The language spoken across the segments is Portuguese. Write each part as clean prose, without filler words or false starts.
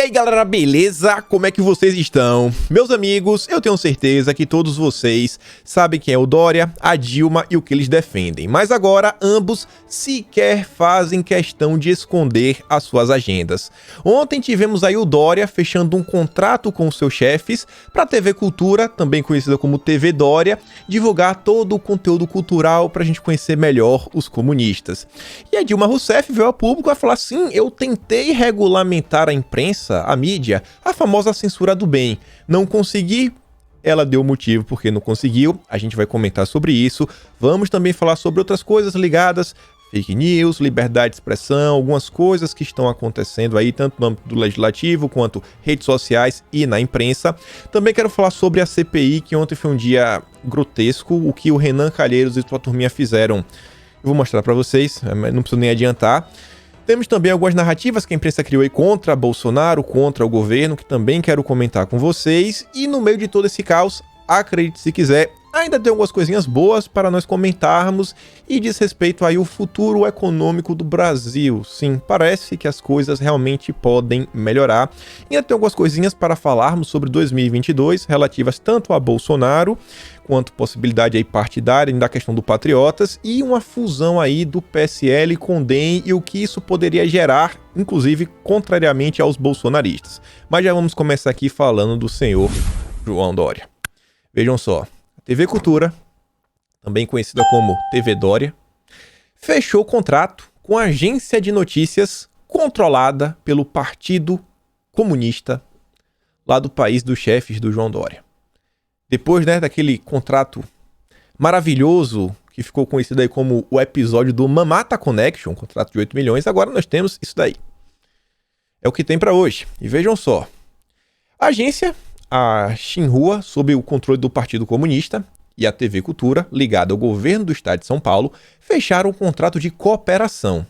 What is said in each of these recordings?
aí galera, beleza? Como é que vocês estão? Meus amigos, eu tenho certeza que todos vocês sabem quem é o Dória, a Dilma e o que eles defendem, mas agora ambos sequer fazem questão de esconder as suas agendas. Ontem tivemos aí o Dória fechando um contrato com os seus chefes para a TV Cultura, também conhecida como TV Dória, divulgar todo o conteúdo cultural para a gente conhecer melhor os comunistas. E a Dilma Rousseff veio ao público a falar assim: eu tentei regulamentar a imprensa, a mídia, a famosa censura do bem. Não consegui. Ela deu o motivo porque não conseguiu. A gente vai comentar sobre isso. Vamos também falar sobre outras coisas ligadas, fake news, liberdade de expressão, algumas coisas que estão acontecendo aí, tanto no âmbito do legislativo, quanto redes sociais e na imprensa. Também quero falar sobre a CPI, que ontem foi um dia grotesco, o que o Renan Calheiros e sua turminha fizeram. Eu vou mostrar para vocês, mas não preciso nem adiantar. Temos também algumas narrativas que a imprensa criou aí contra Bolsonaro, contra o governo, que também quero comentar com vocês. E no meio de todo esse caos, acredite se quiser, ainda tem algumas coisinhas boas para nós comentarmos e diz respeito aí ao futuro econômico do Brasil. Sim, parece que as coisas realmente podem melhorar. E ainda tem algumas coisinhas para falarmos sobre 2022, relativas tanto a Bolsonaro, quanto possibilidade aí partidária da questão do Patriotas e uma fusão aí do PSL com o DEM e o que isso poderia gerar, inclusive contrariamente aos bolsonaristas. Mas já vamos começar aqui falando do senhor João Dória. Vejam só, a TV Cultura, também conhecida como TV Dória, fechou o contrato com a agência de notícias controlada pelo Partido Comunista lá do país dos chefes do João Dória. Depois, daquele contrato maravilhoso que ficou conhecido aí como o episódio do Mamata Connection, um contrato de 8 milhões, agora nós temos isso daí. É o que tem para hoje. E vejam só, a agência, a Xinhua, sob o controle do Partido Comunista, e a TV Cultura, ligada ao governo do estado de São Paulo, fecharam um contrato de cooperação.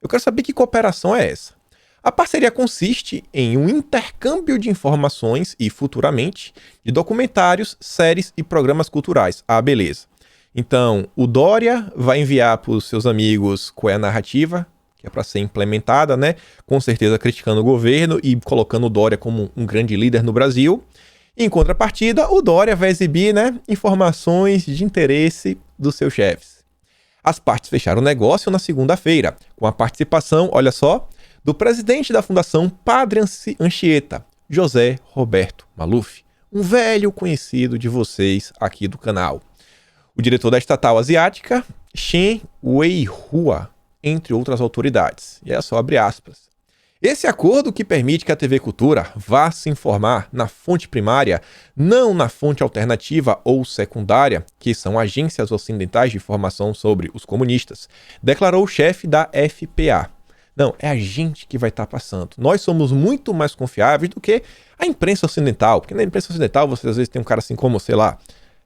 Eu quero saber que cooperação é essa. A parceria consiste em um intercâmbio de informações e, futuramente, de documentários, séries e programas culturais. Ah, beleza. Então, o Dória vai enviar para os seus amigos qual é a narrativa, que é para ser implementada, né? Com certeza criticando o governo e colocando o Dória como um grande líder no Brasil. Em contrapartida, o Dória vai exibir, informações de interesse dos seus chefes. As partes fecharam o negócio na segunda-feira, com a participação, olha só, do presidente da Fundação Padre Anchieta, José Roberto Maluf, um velho conhecido de vocês aqui do canal. O diretor da estatal asiática, Shen Weihua, entre outras autoridades. E é só abre aspas. Esse acordo que permite que a TV Cultura vá se informar na fonte primária, não na fonte alternativa ou secundária, que são agências ocidentais de informação sobre os comunistas, declarou o chefe da FPA. Não, é a gente que vai estar passando. Nós somos muito mais confiáveis do que a imprensa ocidental. Porque na imprensa ocidental você às vezes tem um cara assim como, sei lá,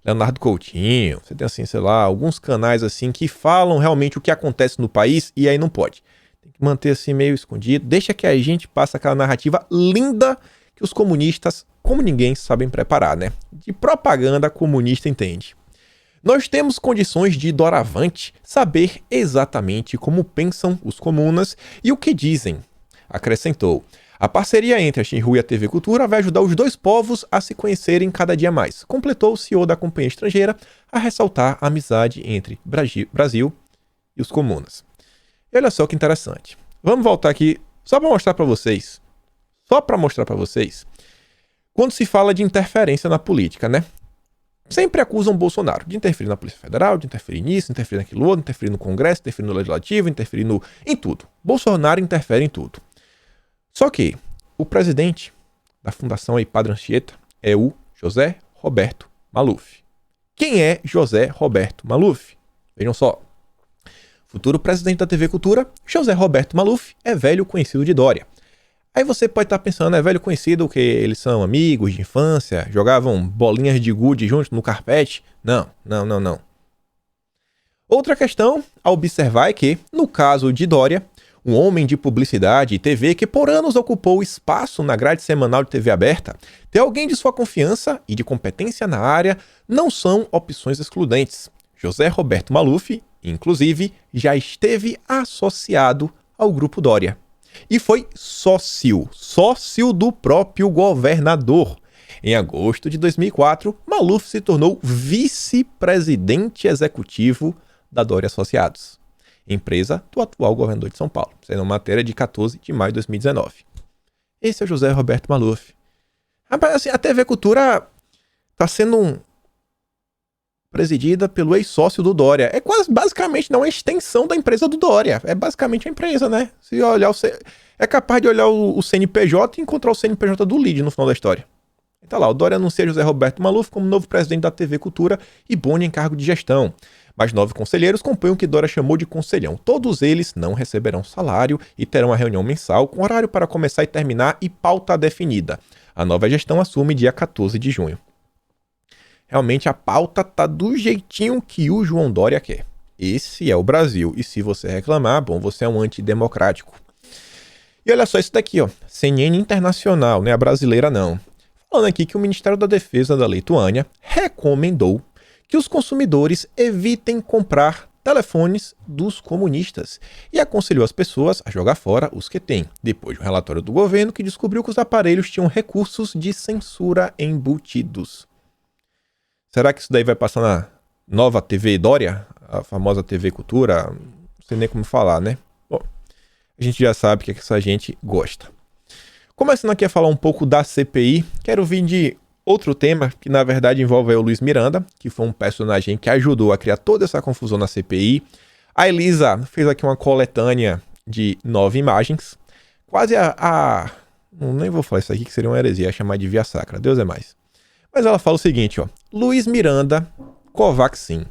Leonardo Coutinho. Você tem assim, sei lá, alguns canais assim que falam realmente o que acontece no país e aí não pode. Tem que manter assim meio escondido. Deixa que a gente passe aquela narrativa linda que os comunistas, como ninguém, sabem preparar, né? De propaganda comunista entende. Nós temos condições de, doravante, saber exatamente como pensam os comunas e o que dizem. Acrescentou, a parceria entre a Xinhua e a TV Cultura vai ajudar os dois povos a se conhecerem cada dia mais. Completou o CEO da companhia estrangeira a ressaltar a amizade entre Brasil e os comunas. E olha só que interessante. Vamos voltar aqui só para mostrar para vocês. Quando se fala de interferência na política, sempre acusam o Bolsonaro de interferir na Polícia Federal, de interferir nisso, interferir naquilo outro, interferir no Congresso, interferir no Legislativo, interferir em tudo. Bolsonaro interfere em tudo. Só que o presidente da Fundação Padre Anchieta é o José Roberto Maluf. Quem é José Roberto Maluf? Vejam só. Futuro presidente da TV Cultura, José Roberto Maluf é velho conhecido de Dória. Aí você pode estar pensando, é velho conhecido que eles são amigos de infância, jogavam bolinhas de gude juntos no carpete? Não. Outra questão a observar é que, no caso de Dória, um homem de publicidade e TV que por anos ocupou espaço na grade semanal de TV aberta, ter alguém de sua confiança e de competência na área não são opções excludentes. José Roberto Maluf, inclusive, já esteve associado ao Grupo Dória. e foi sócio do próprio governador. Em agosto de 2004, Maluf se tornou vice-presidente executivo da Dória Associados, empresa do atual governador de São Paulo, sendo uma matéria de 14 de maio de 2019. Esse é o José Roberto Maluf. Rapaz, assim, a TV Cultura está sendo presidida pelo ex-sócio do Dória. É quase, basicamente, não é uma extensão da empresa do Dória. É basicamente a empresa, né? Se olhar é capaz de olhar o CNPJ e encontrar o CNPJ do Lide no final da história. Tá lá, o Dória anuncia José Roberto Maluf como novo presidente da TV Cultura e Boni em cargo de gestão. Mais 9 conselheiros compõem o que Dória chamou de conselhão. Todos eles não receberão salário e terão uma reunião mensal com horário para começar e terminar e pauta definida. A nova gestão assume dia 14 de junho. Realmente a pauta tá do jeitinho que o João Dória quer. Esse é o Brasil. E se você reclamar, bom, você é um antidemocrático. E olha só isso daqui, ó. CNN Internacional, não é a brasileira não. Falando aqui que o Ministério da Defesa da Lituânia recomendou que os consumidores evitem comprar telefones dos comunistas e aconselhou as pessoas a jogar fora os que têm, depois de um relatório do governo que descobriu que os aparelhos tinham recursos de censura embutidos. Será que isso daí vai passar na nova TV Dória, a famosa TV Cultura? Não sei nem como falar, né? Bom, a gente já sabe o que essa gente gosta. Começando aqui a falar um pouco da CPI, quero vir de outro tema que na verdade envolve o Luiz Miranda, que foi um personagem que ajudou a criar toda essa confusão na CPI. A Elisa fez aqui uma coletânea de 9 imagens, quase nem vou falar isso aqui que seria uma heresia, chamar de via sacra, Deus é mais. Mas ela fala o seguinte, ó, Luiz Miranda, Covaxin.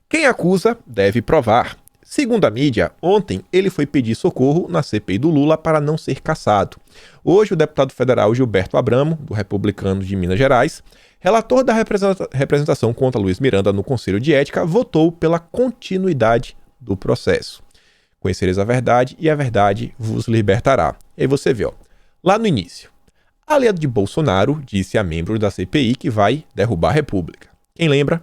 Quem acusa deve provar. Segundo a mídia, ontem ele foi pedir socorro na CPI do Lula para não ser cassado. Hoje, o deputado federal Gilberto Abramo, do Republicano de Minas Gerais, relator da representação contra Luiz Miranda no Conselho de Ética, votou pela continuidade do processo. Conhecereis a verdade e a verdade vos libertará. E aí você vê, ó, lá no início, aliado de Bolsonaro disse a membros da CPI que vai derrubar a República. Quem lembra?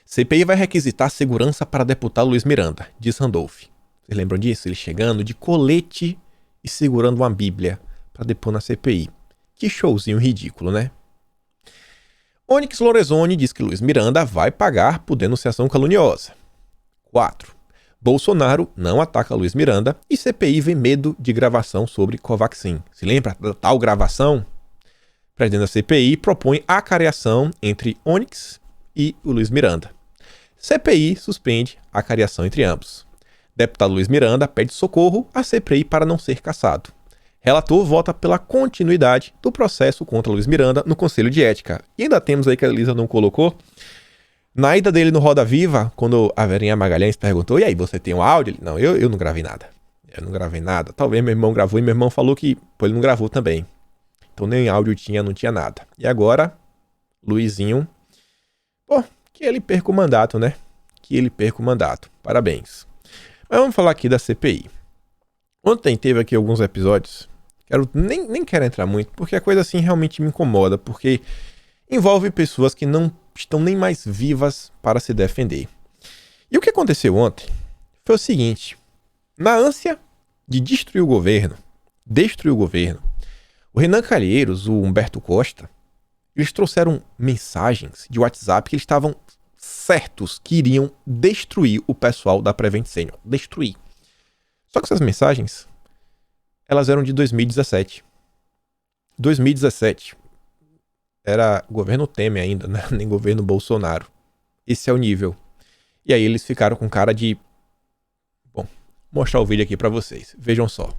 CPI vai requisitar segurança para deputado Luiz Miranda, diz Randolph. Vocês lembram disso? Ele chegando de colete e segurando uma bíblia para depor na CPI. Que showzinho ridículo, né? Onyx Lorenzoni diz que Luiz Miranda vai pagar por denunciação caluniosa. 4. Bolsonaro não ataca Luiz Miranda e CPI vê medo de gravação sobre Covaxin. Se lembra da tal gravação? O presidente da CPI propõe acareação entre Onyx e o Luiz Miranda. CPI suspende a acareação entre ambos. Deputado Luiz Miranda pede socorro à CPI para não ser cassado. Relator vota pela continuidade do processo contra Luiz Miranda no Conselho de Ética. E ainda temos aí que a Elisa não colocou. Na ida dele no Roda Viva, quando a Verinha Magalhães perguntou, e aí, você tem um áudio? Ele, não, eu não gravei nada. Eu não gravei nada. Talvez meu irmão gravou e meu irmão falou que ele não gravou também. Então nem áudio não tinha nada. E agora, Luizinho, que ele perca o mandato, né? Que ele perca o mandato. Parabéns. Mas vamos falar aqui da CPI. Ontem teve aqui alguns episódios. Nem quero entrar muito, porque a coisa assim realmente me incomoda, porque envolve pessoas que não estão nem mais vivas para se defender. E o que aconteceu ontem foi o seguinte: na ânsia de destruir o governo, o Renan Calheiros, o Humberto Costa, eles trouxeram mensagens de WhatsApp que eles estavam certos que iriam destruir o pessoal da Prevent Senior. Destruir. Só que essas mensagens, elas eram de 2017. 2017. Era governo Temer ainda, né? Nem governo Bolsonaro. Esse é o nível. E aí eles ficaram com cara de... Bom, vou mostrar o vídeo aqui pra vocês. Vejam só.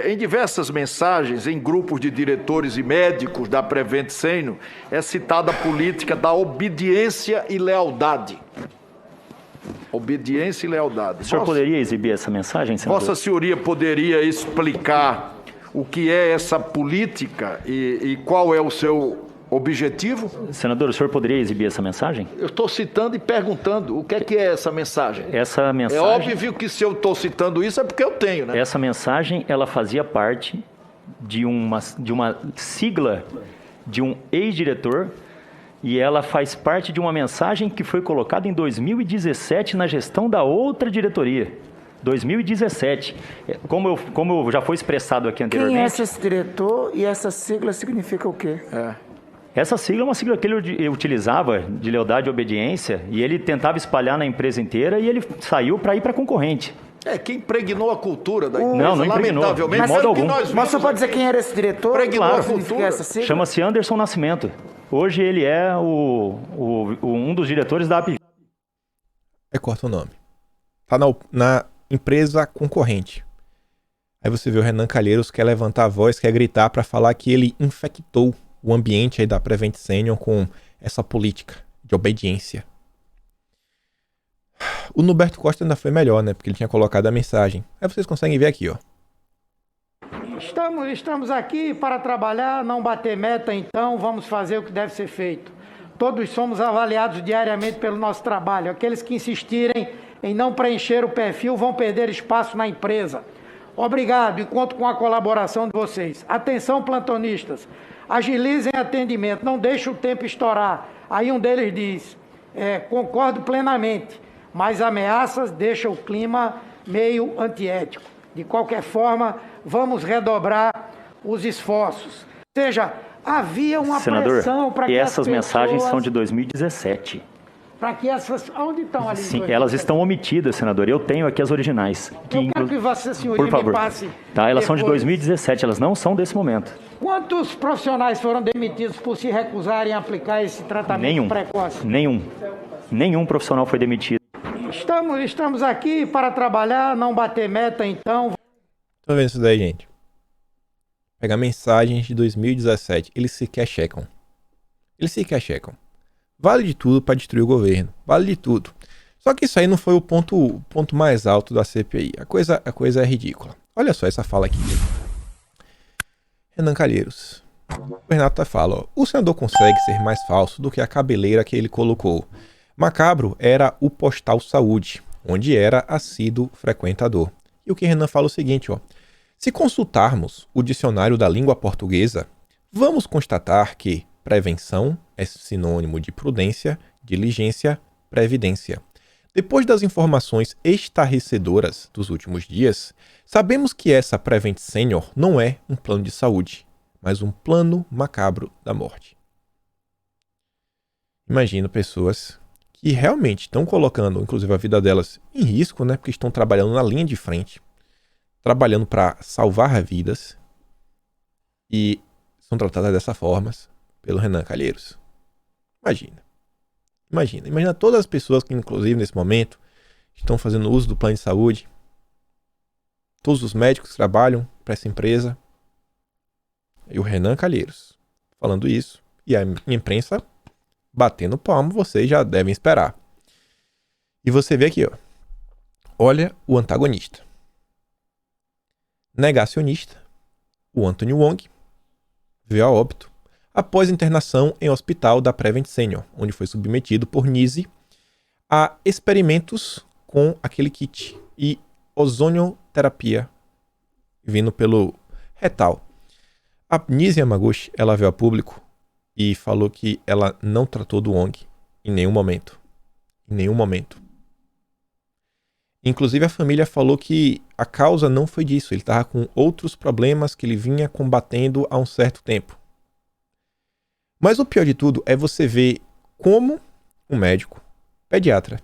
Em diversas mensagens, em grupos de diretores e médicos da Prevent Senior, é citada a política da obediência e lealdade. Obediência e lealdade. O senhor poderia exibir essa mensagem, senador? Vossa Senhoria poderia explicar o que é essa política e qual é o seu objetivo? Senador, o senhor poderia exibir essa mensagem? Eu estou citando e perguntando o que é essa mensagem. Essa mensagem... É óbvio que se eu estou citando isso é porque eu tenho, né? Essa mensagem, ela fazia parte de uma sigla de um ex-diretor e ela faz parte de uma mensagem que foi colocada em 2017 na gestão da outra diretoria. 2017. Como já foi expressado aqui anteriormente... Quem é esse diretor e essa sigla significa o quê? Essa sigla é uma sigla que ele utilizava de lealdade e obediência, e ele tentava espalhar na empresa inteira, e ele saiu para ir para concorrente. Quem impregnou a cultura da empresa, não impregnou, lamentavelmente. de modo algum. Mas você pode dizer quem era esse diretor? Impregnou Claro, a cultura. significa essa sigla? Chama-se Anderson Nascimento. Hoje ele é um dos diretores da APV. Aí corta o nome. Tá na empresa concorrente. Aí você vê o Renan Calheiros quer levantar a voz, quer gritar para falar que ele infectou o ambiente aí da Prevent Senior com essa política de obediência. O Norberto Costa ainda foi melhor, né? Porque ele tinha colocado a mensagem. Aí vocês conseguem ver aqui, ó. Estamos aqui para trabalhar, não bater meta, então vamos fazer o que deve ser feito. Todos somos avaliados diariamente pelo nosso trabalho. Aqueles que insistirem em não preencher o perfil vão perder espaço na empresa. Obrigado e conto com a colaboração de vocês. Atenção, plantonistas. Agilizem atendimento, não deixem o tempo estourar. Aí um deles diz, concordo plenamente, mas ameaças deixam o clima meio antiético. De qualquer forma, vamos redobrar os esforços. Ou seja, havia uma pressão para que essas mensagens pessoas... são de 2017. Para que essas... Onde estão ali? Sim, elas estão omitidas, senador. Eu tenho aqui as originais. Eu quero que Vossa Senhoria por favor, me passe... Tá, elas são de depois. 2017, elas não são desse momento. Quantos profissionais foram demitidos por se recusarem a aplicar esse tratamento precoce? Nenhum profissional foi demitido. Estamos aqui para trabalhar, não bater meta, então... Tô vendo isso daí, gente. Pegar mensagens de 2017. Eles sequer checam. Vale de tudo para destruir o governo. Vale de tudo. Só que isso aí não foi o ponto mais alto da CPI. A coisa é ridícula. Olha só essa fala aqui. Renan Calheiros. O Renato fala, ó. O senador consegue ser mais falso do que a cabeleira que ele colocou. Macabro era o Postal Saúde, onde era assíduo frequentador. E o que Renan fala é o seguinte, ó. Se consultarmos o dicionário da língua portuguesa, vamos constatar que prevenção é sinônimo de prudência, diligência, previdência. Depois das informações estarrecedoras dos últimos dias, sabemos que essa Prevent Senior não é um plano de saúde, mas um plano macabro da morte. Imagino pessoas que realmente estão colocando, inclusive, a vida delas em risco, né? Porque estão trabalhando na linha de frente, trabalhando para salvar vidas e são tratadas dessa forma pelo Renan Calheiros. Imagina todas as pessoas que, inclusive, nesse momento, estão fazendo uso do plano de saúde, todos os médicos que trabalham para essa empresa, e o Renan Calheiros falando isso, e a imprensa batendo palmo, vocês já devem esperar. E você vê aqui, ó. Olha o antagonista. Negacionista, o Anthony Wong, veio a óbito após internação em hospital da Prevent Senior, onde foi submetido por Nise a experimentos com aquele kit e ozonioterapia vindo pelo retal. A Nise Yamaguchi, ela veio a público e falou que ela não tratou do Wong em nenhum momento. Inclusive a família falou que a causa não foi disso, ele estava com outros problemas que ele vinha combatendo há um certo tempo. Mas o pior de tudo é você ver como um médico, pediatra,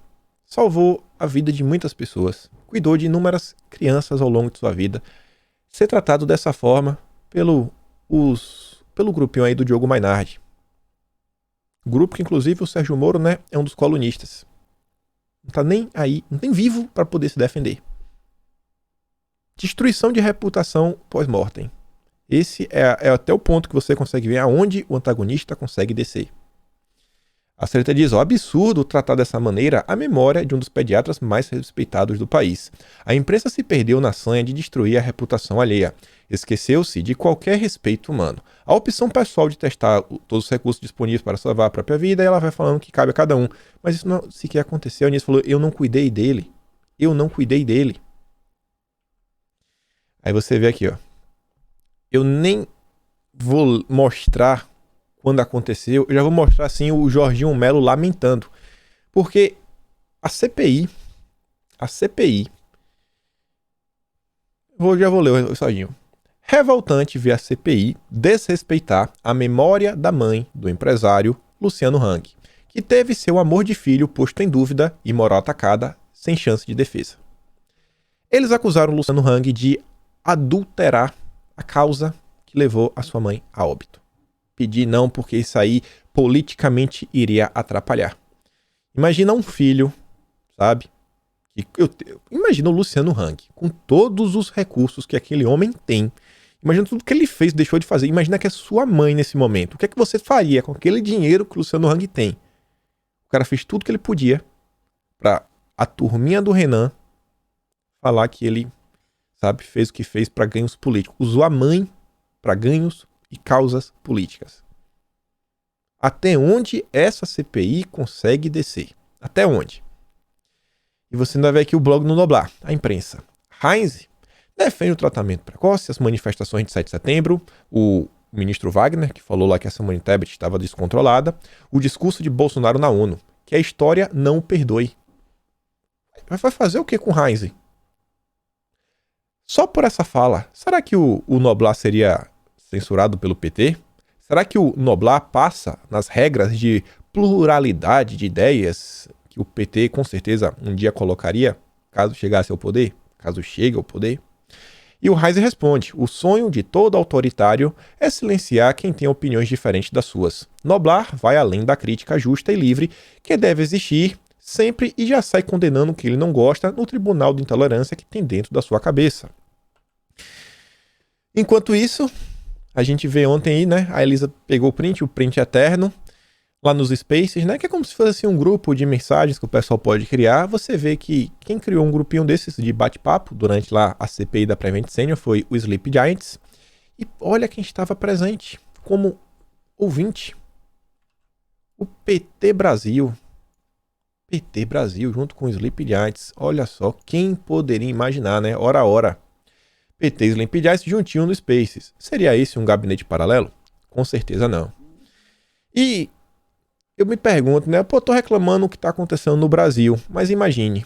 salvou a vida de muitas pessoas, cuidou de inúmeras crianças ao longo de sua vida, ser tratado dessa forma pelo grupinho aí do Diogo Mainardi. Grupo que, inclusive, o Sérgio Moro, né, é um dos colunistas. Não tá nem aí, não tem vivo para poder se defender. Destruição de reputação pós-mortem. Esse é até o ponto que você consegue ver aonde o antagonista consegue descer. A Sereta diz, absurdo tratar dessa maneira a memória de um dos pediatras mais respeitados do país. A imprensa se perdeu na sanha de destruir a reputação alheia. Esqueceu-se de qualquer respeito humano. A opção pessoal de testar todos os recursos disponíveis para salvar a própria vida, ela vai falando que cabe a cada um. Mas isso não sequer aconteceu. A Anísio falou, eu não cuidei dele. Aí você vê aqui, ó. Eu nem vou mostrar quando aconteceu, eu já vou mostrar assim o Jorginho Melo lamentando. Porque a CPI Já vou ler o sozinho. Revoltante ver a CPI desrespeitar a memória da mãe do empresário Luciano Hang, que teve seu amor de filho posto em dúvida e moral atacada sem chance de defesa. Eles acusaram Luciano Hang de adulterar a causa que levou a sua mãe a óbito. Pedi não porque isso aí politicamente iria atrapalhar. Imagina um filho, sabe? Imagina o Luciano Hang, com todos os recursos que aquele homem tem. Imagina tudo que ele fez, deixou de fazer. Imagina que é sua mãe nesse momento. O que é que você faria com aquele dinheiro que o Luciano Hang tem? O cara fez tudo que ele podia pra a turminha do Renan falar que ele, sabe, fez o que fez pra ganhos políticos. Usou a mãe pra ganhos e causas políticas. Até onde essa CPI consegue descer? Até onde? E você ainda vê aqui o blog no Noblar, a imprensa. Heinz defende o tratamento precoce, as manifestações de 7 de setembro, o ministro Wagner, que falou lá que a Simone Tebet estava descontrolada, o discurso de Bolsonaro na ONU, que a história não o perdoe. Vai fazer o que com Heinz? Só por essa fala, será que o Noblar seria censurado pelo PT? Será que o Noblar passa nas regras de pluralidade de ideias que o PT com certeza um dia colocaria, caso chegasse ao poder, caso chegue ao poder? E o Heinz responde: o sonho de todo autoritário é silenciar quem tem opiniões diferentes das suas. Noblar vai além da crítica justa e livre que deve existir sempre e já sai condenando o que ele não gosta no tribunal de intolerância que tem dentro da sua cabeça. Enquanto isso, a gente vê ontem aí, né, a Elisa pegou o print eterno, lá nos Spaces, né, que é como se fosse assim, um grupo de mensagens que o pessoal pode criar. Você vê que quem criou um grupinho desses de bate-papo durante lá a CPI da Prevent Senior foi o Sleep Giants. E olha quem estava presente como ouvinte. O PT Brasil. PT Brasil junto com o Sleep Giants. Olha só, quem poderia imaginar, né? Ora, ora. PT e Sleep Giants juntinho no Spaces. Seria esse um gabinete paralelo? Com certeza não. E eu me pergunto, né? Pô, tô reclamando o que tá acontecendo no Brasil, mas imagine.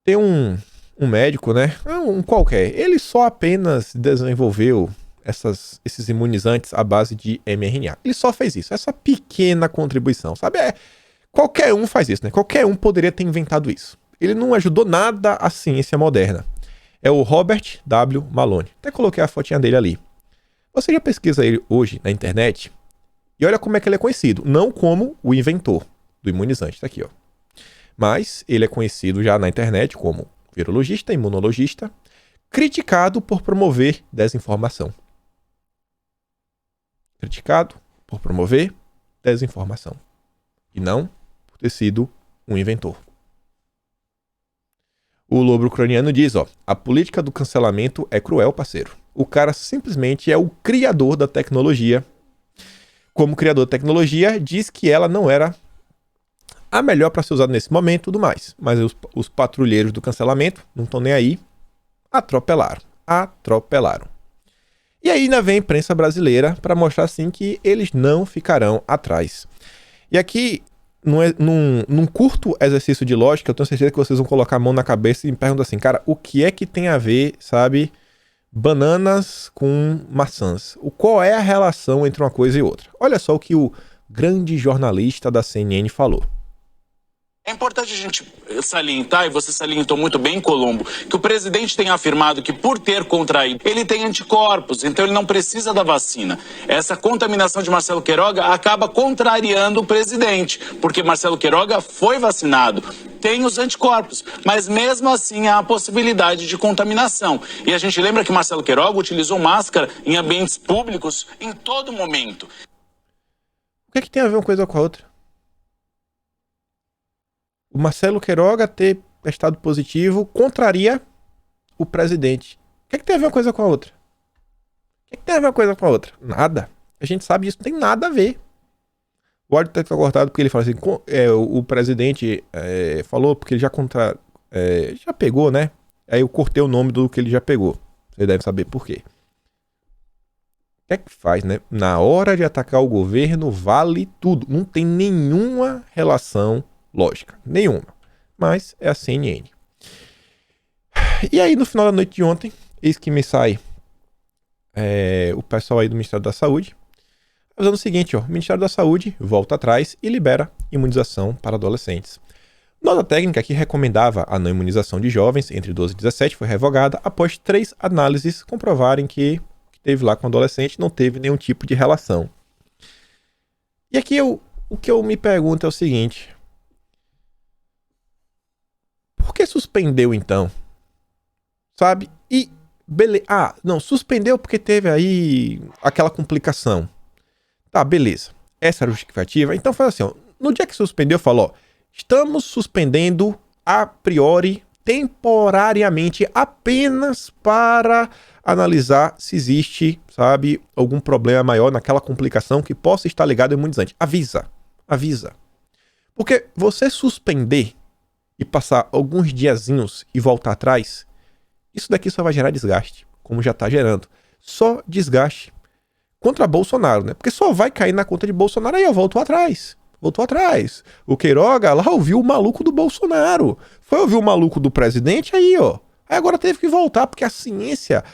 Tem um médico, né? Um qualquer. Ele só apenas desenvolveu esses imunizantes à base de mRNA. Ele só fez isso. Essa pequena contribuição, sabe? Qualquer um faz isso, né? Qualquer um poderia ter inventado isso. Ele não ajudou nada à ciência moderna. É o Robert W. Malone. Até coloquei a fotinha dele ali. Você já pesquisa ele hoje na internet? E olha como é que ele é conhecido. Não como o inventor do imunizante. Tá aqui, ó. Mas ele é conhecido já na internet como virologista, imunologista, criticado por promover desinformação. Criticado por promover desinformação. E não por ter sido um inventor. O Lobo Ucraniano diz, ó, a política do cancelamento é cruel, parceiro. O cara simplesmente é o criador da tecnologia. Como criador da tecnologia, diz que ela não era a melhor para ser usada nesse momento e tudo mais. Mas os patrulheiros do cancelamento não estão nem aí. Atropelaram. E aí ainda vem a imprensa brasileira para mostrar assim que eles não ficarão atrás. E aqui, num curto exercício de lógica, eu tenho certeza que vocês vão colocar a mão na cabeça e me perguntam assim, cara, o que é que tem a ver, sabe, bananas com maçãs? Qual é a relação entre uma coisa e outra? Olha só o que o grande jornalista da CNN falou. É importante a gente salientar, e você salientou muito bem, Colombo, que o presidente tem afirmado que por ter contraído, ele tem anticorpos, então ele não precisa da vacina. Essa contaminação de Marcelo Queiroga acaba contrariando o presidente, porque Marcelo Queiroga foi vacinado, tem os anticorpos, mas mesmo assim há a possibilidade de contaminação. E a gente lembra que Marcelo Queiroga utilizou máscara em ambientes públicos em todo momento. O que é que tem a ver uma coisa com a outra? O Marcelo Queiroga ter testado positivo contraria o presidente. O que é que tem a ver uma coisa com a outra? Nada. A gente sabe disso, não tem nada a ver. O áudio tá cortado porque ele fala assim, o presidente falou porque ele já já pegou, né? Aí eu cortei o nome do que ele já pegou. Você deve saber por quê. O que é que faz, né? Na hora de atacar o governo, vale tudo. Não tem nenhuma relação lógica, nenhuma. Mas é a CNN. E aí, no final da noite de ontem, eis que me sai o pessoal aí do Ministério da Saúde, fazendo o seguinte, ó, o Ministério da Saúde volta atrás e libera imunização para adolescentes. Nota técnica que recomendava a não imunização de jovens entre 12 e 17 foi revogada após 3 análises comprovarem que teve lá com adolescente não teve nenhum tipo de relação. E aqui o que eu me pergunto é o seguinte: por que suspendeu então? Sabe? E não, suspendeu porque teve aí aquela complicação. Tá, beleza. Essa era a justificativa. Então faz assim, ó, no dia que suspendeu, falou, ó, estamos suspendendo a priori, temporariamente, apenas para analisar se existe, sabe, algum problema maior naquela complicação que possa estar ligado ao imunizante. Avisa. Porque você suspender e passar alguns diazinhos e voltar atrás, isso daqui só vai gerar desgaste, como já está gerando. Só desgaste contra Bolsonaro, né? Porque só vai cair na conta de Bolsonaro, aí eu volto atrás. O Queiroga lá ouviu o maluco do Bolsonaro. Foi ouvir o maluco do presidente, aí, ó. Aí agora teve que voltar, porque a ciência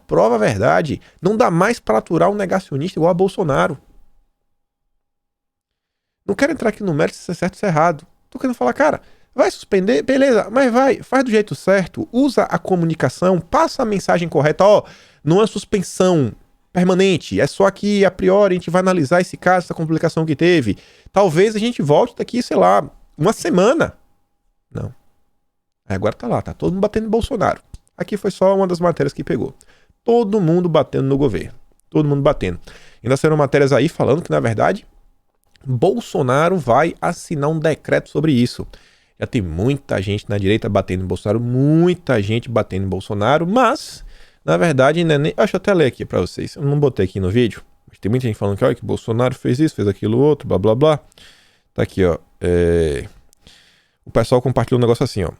prova a verdade. Não dá mais para aturar um negacionista igual a Bolsonaro. Não quero entrar aqui no mérito se é certo ou se é errado. Tô querendo falar, cara, vai suspender, beleza, mas faz do jeito certo, usa a comunicação, passa a mensagem correta, ó, não é suspensão permanente, é só que a priori a gente vai analisar esse caso, essa complicação que teve. Talvez a gente volte daqui, sei lá, uma semana. Não. Aí agora tá lá, tá todo mundo batendo em Bolsonaro. Aqui foi só uma das matérias que pegou. Todo mundo batendo no governo. Todo mundo batendo. Ainda saíram matérias aí falando que, na verdade, Bolsonaro vai assinar um decreto sobre isso. Já tem muita gente na direita batendo em Bolsonaro, muita gente batendo em Bolsonaro, mas, na verdade, ainda nem... Deixa eu até ler aqui pra vocês. Eu não botei aqui no vídeo, mas tem muita gente falando que, olha, que Bolsonaro fez isso, fez aquilo outro, blá, blá, blá. Tá aqui, ó. O pessoal compartilhou um negócio assim, ó.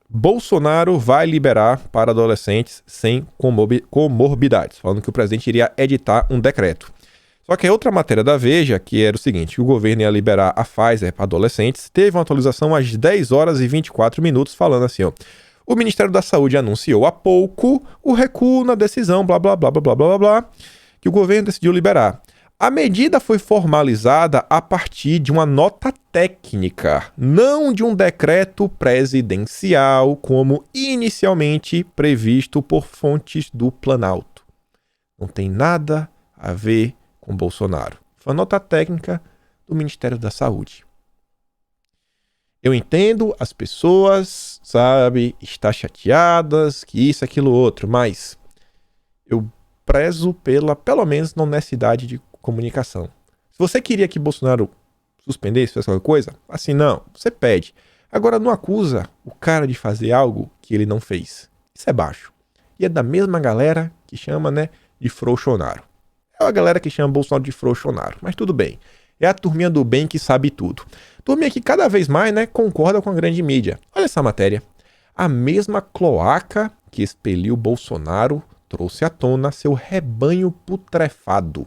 Bolsonaro vai liberar para adolescentes sem comorbidades, falando que o presidente iria editar um decreto. Só que a outra matéria da Veja, que era o seguinte, que o governo ia liberar a Pfizer para adolescentes, teve uma atualização às 10 horas e 24 minutos, falando assim, ó, o Ministério da Saúde anunciou há pouco o recuo na decisão, blá, blá, blá, blá, blá, blá, blá, que o governo decidiu liberar. A medida foi formalizada a partir de uma nota técnica, não de um decreto presidencial, como inicialmente previsto por fontes do Planalto. Não tem nada a ver com Bolsonaro. Foi uma nota técnica do Ministério da Saúde. Eu entendo as pessoas, sabe, estar chateadas, que isso, aquilo, outro, mas eu prezo pelo menos na honestidade de comunicação. Se você queria que Bolsonaro suspendesse, fizesse qualquer coisa, assim não, você pede. Agora não acusa o cara de fazer algo que ele não fez. Isso é baixo. E é da mesma galera que chama, né, de frouxonaro. É a galera que chama Bolsonaro de frouxonaro, mas tudo bem. É a turminha do bem que sabe tudo. Turminha que cada vez mais, né, concorda com a grande mídia. Olha essa matéria. A mesma cloaca que expeliu Bolsonaro trouxe à tona seu rebanho putrefado.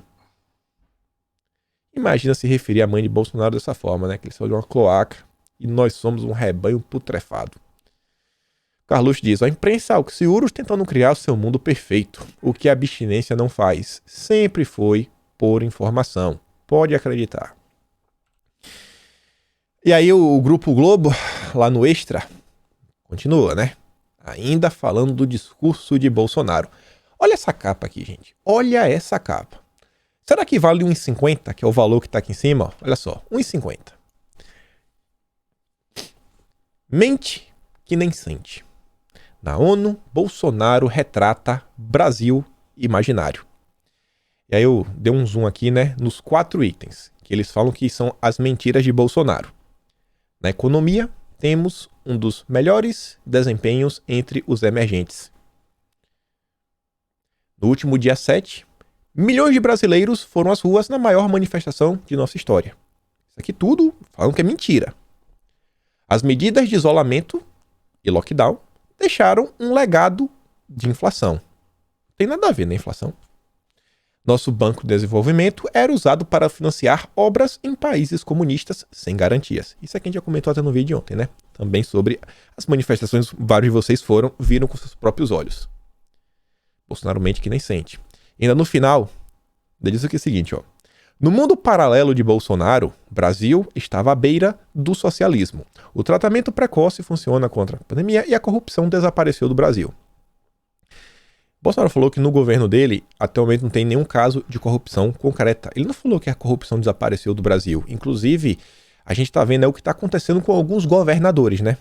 Imagina se referir à mãe de Bolsonaro dessa forma, né? Que ele saiu de uma cloaca e nós somos um rebanho putrefado. Carluxo diz, a imprensa auxiúros tentando criar o seu mundo perfeito. O que a abstinência não faz. Sempre foi por informação. Pode acreditar. E aí o Grupo Globo, lá no Extra, continua, né? Ainda falando do discurso de Bolsonaro. Olha essa capa aqui, gente. Olha essa capa. Será que vale 1,50, que é o valor que está aqui em cima? Olha só, 1,50. Mente que nem sente. Na ONU, Bolsonaro retrata Brasil imaginário. E aí eu dei um zoom aqui, né, nos 4 itens, que eles falam que são as mentiras de Bolsonaro. Na economia, temos um dos melhores desempenhos entre os emergentes. No último dia 7, milhões de brasileiros foram às ruas na maior manifestação de nossa história. Isso aqui tudo falam que é mentira. As medidas de isolamento e lockdown deixaram um legado de inflação. Não tem nada a ver na inflação. Nosso Banco de Desenvolvimento era usado para financiar obras em países comunistas sem garantias. Isso aqui a gente já comentou até no vídeo de ontem, né? Também sobre as manifestações, vários de vocês viram com seus próprios olhos. Bolsonaro mente que nem sente. E ainda no final, ele diz aqui o seguinte, ó. No mundo paralelo de Bolsonaro, o Brasil estava à beira do socialismo. O tratamento precoce funciona contra a pandemia e a corrupção desapareceu do Brasil. Bolsonaro falou que no governo dele, até o momento, não tem nenhum caso de corrupção concreta. Ele não falou que a corrupção desapareceu do Brasil. Inclusive, a gente tá vendo o que tá acontecendo com alguns governadores, né?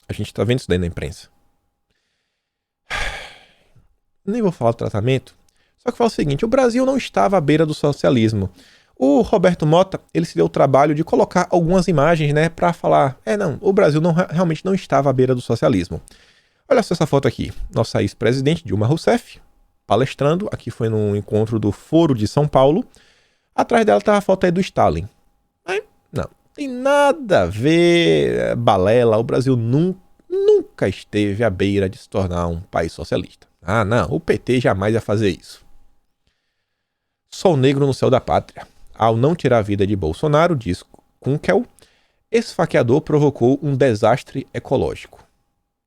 A gente tá vendo isso daí na imprensa. Nem vou falar do tratamento. Só que fala o seguinte, o Brasil não estava à beira do socialismo. O Roberto Mota, ele se deu o trabalho de colocar algumas imagens, né, pra falar, o Brasil realmente não estava à beira do socialismo. Olha só essa foto aqui. Nossa ex-presidente Dilma Rousseff, palestrando. Aqui foi num encontro do Foro de São Paulo. Atrás dela tá a foto aí do Stalin. Mas, não, tem nada a ver, balela. O Brasil nunca esteve à beira de se tornar um país socialista. Ah, não, o PT jamais ia fazer isso. Sol negro no céu da pátria. Ao não tirar a vida de Bolsonaro, diz Kunkel, esfaqueador provocou um desastre ecológico.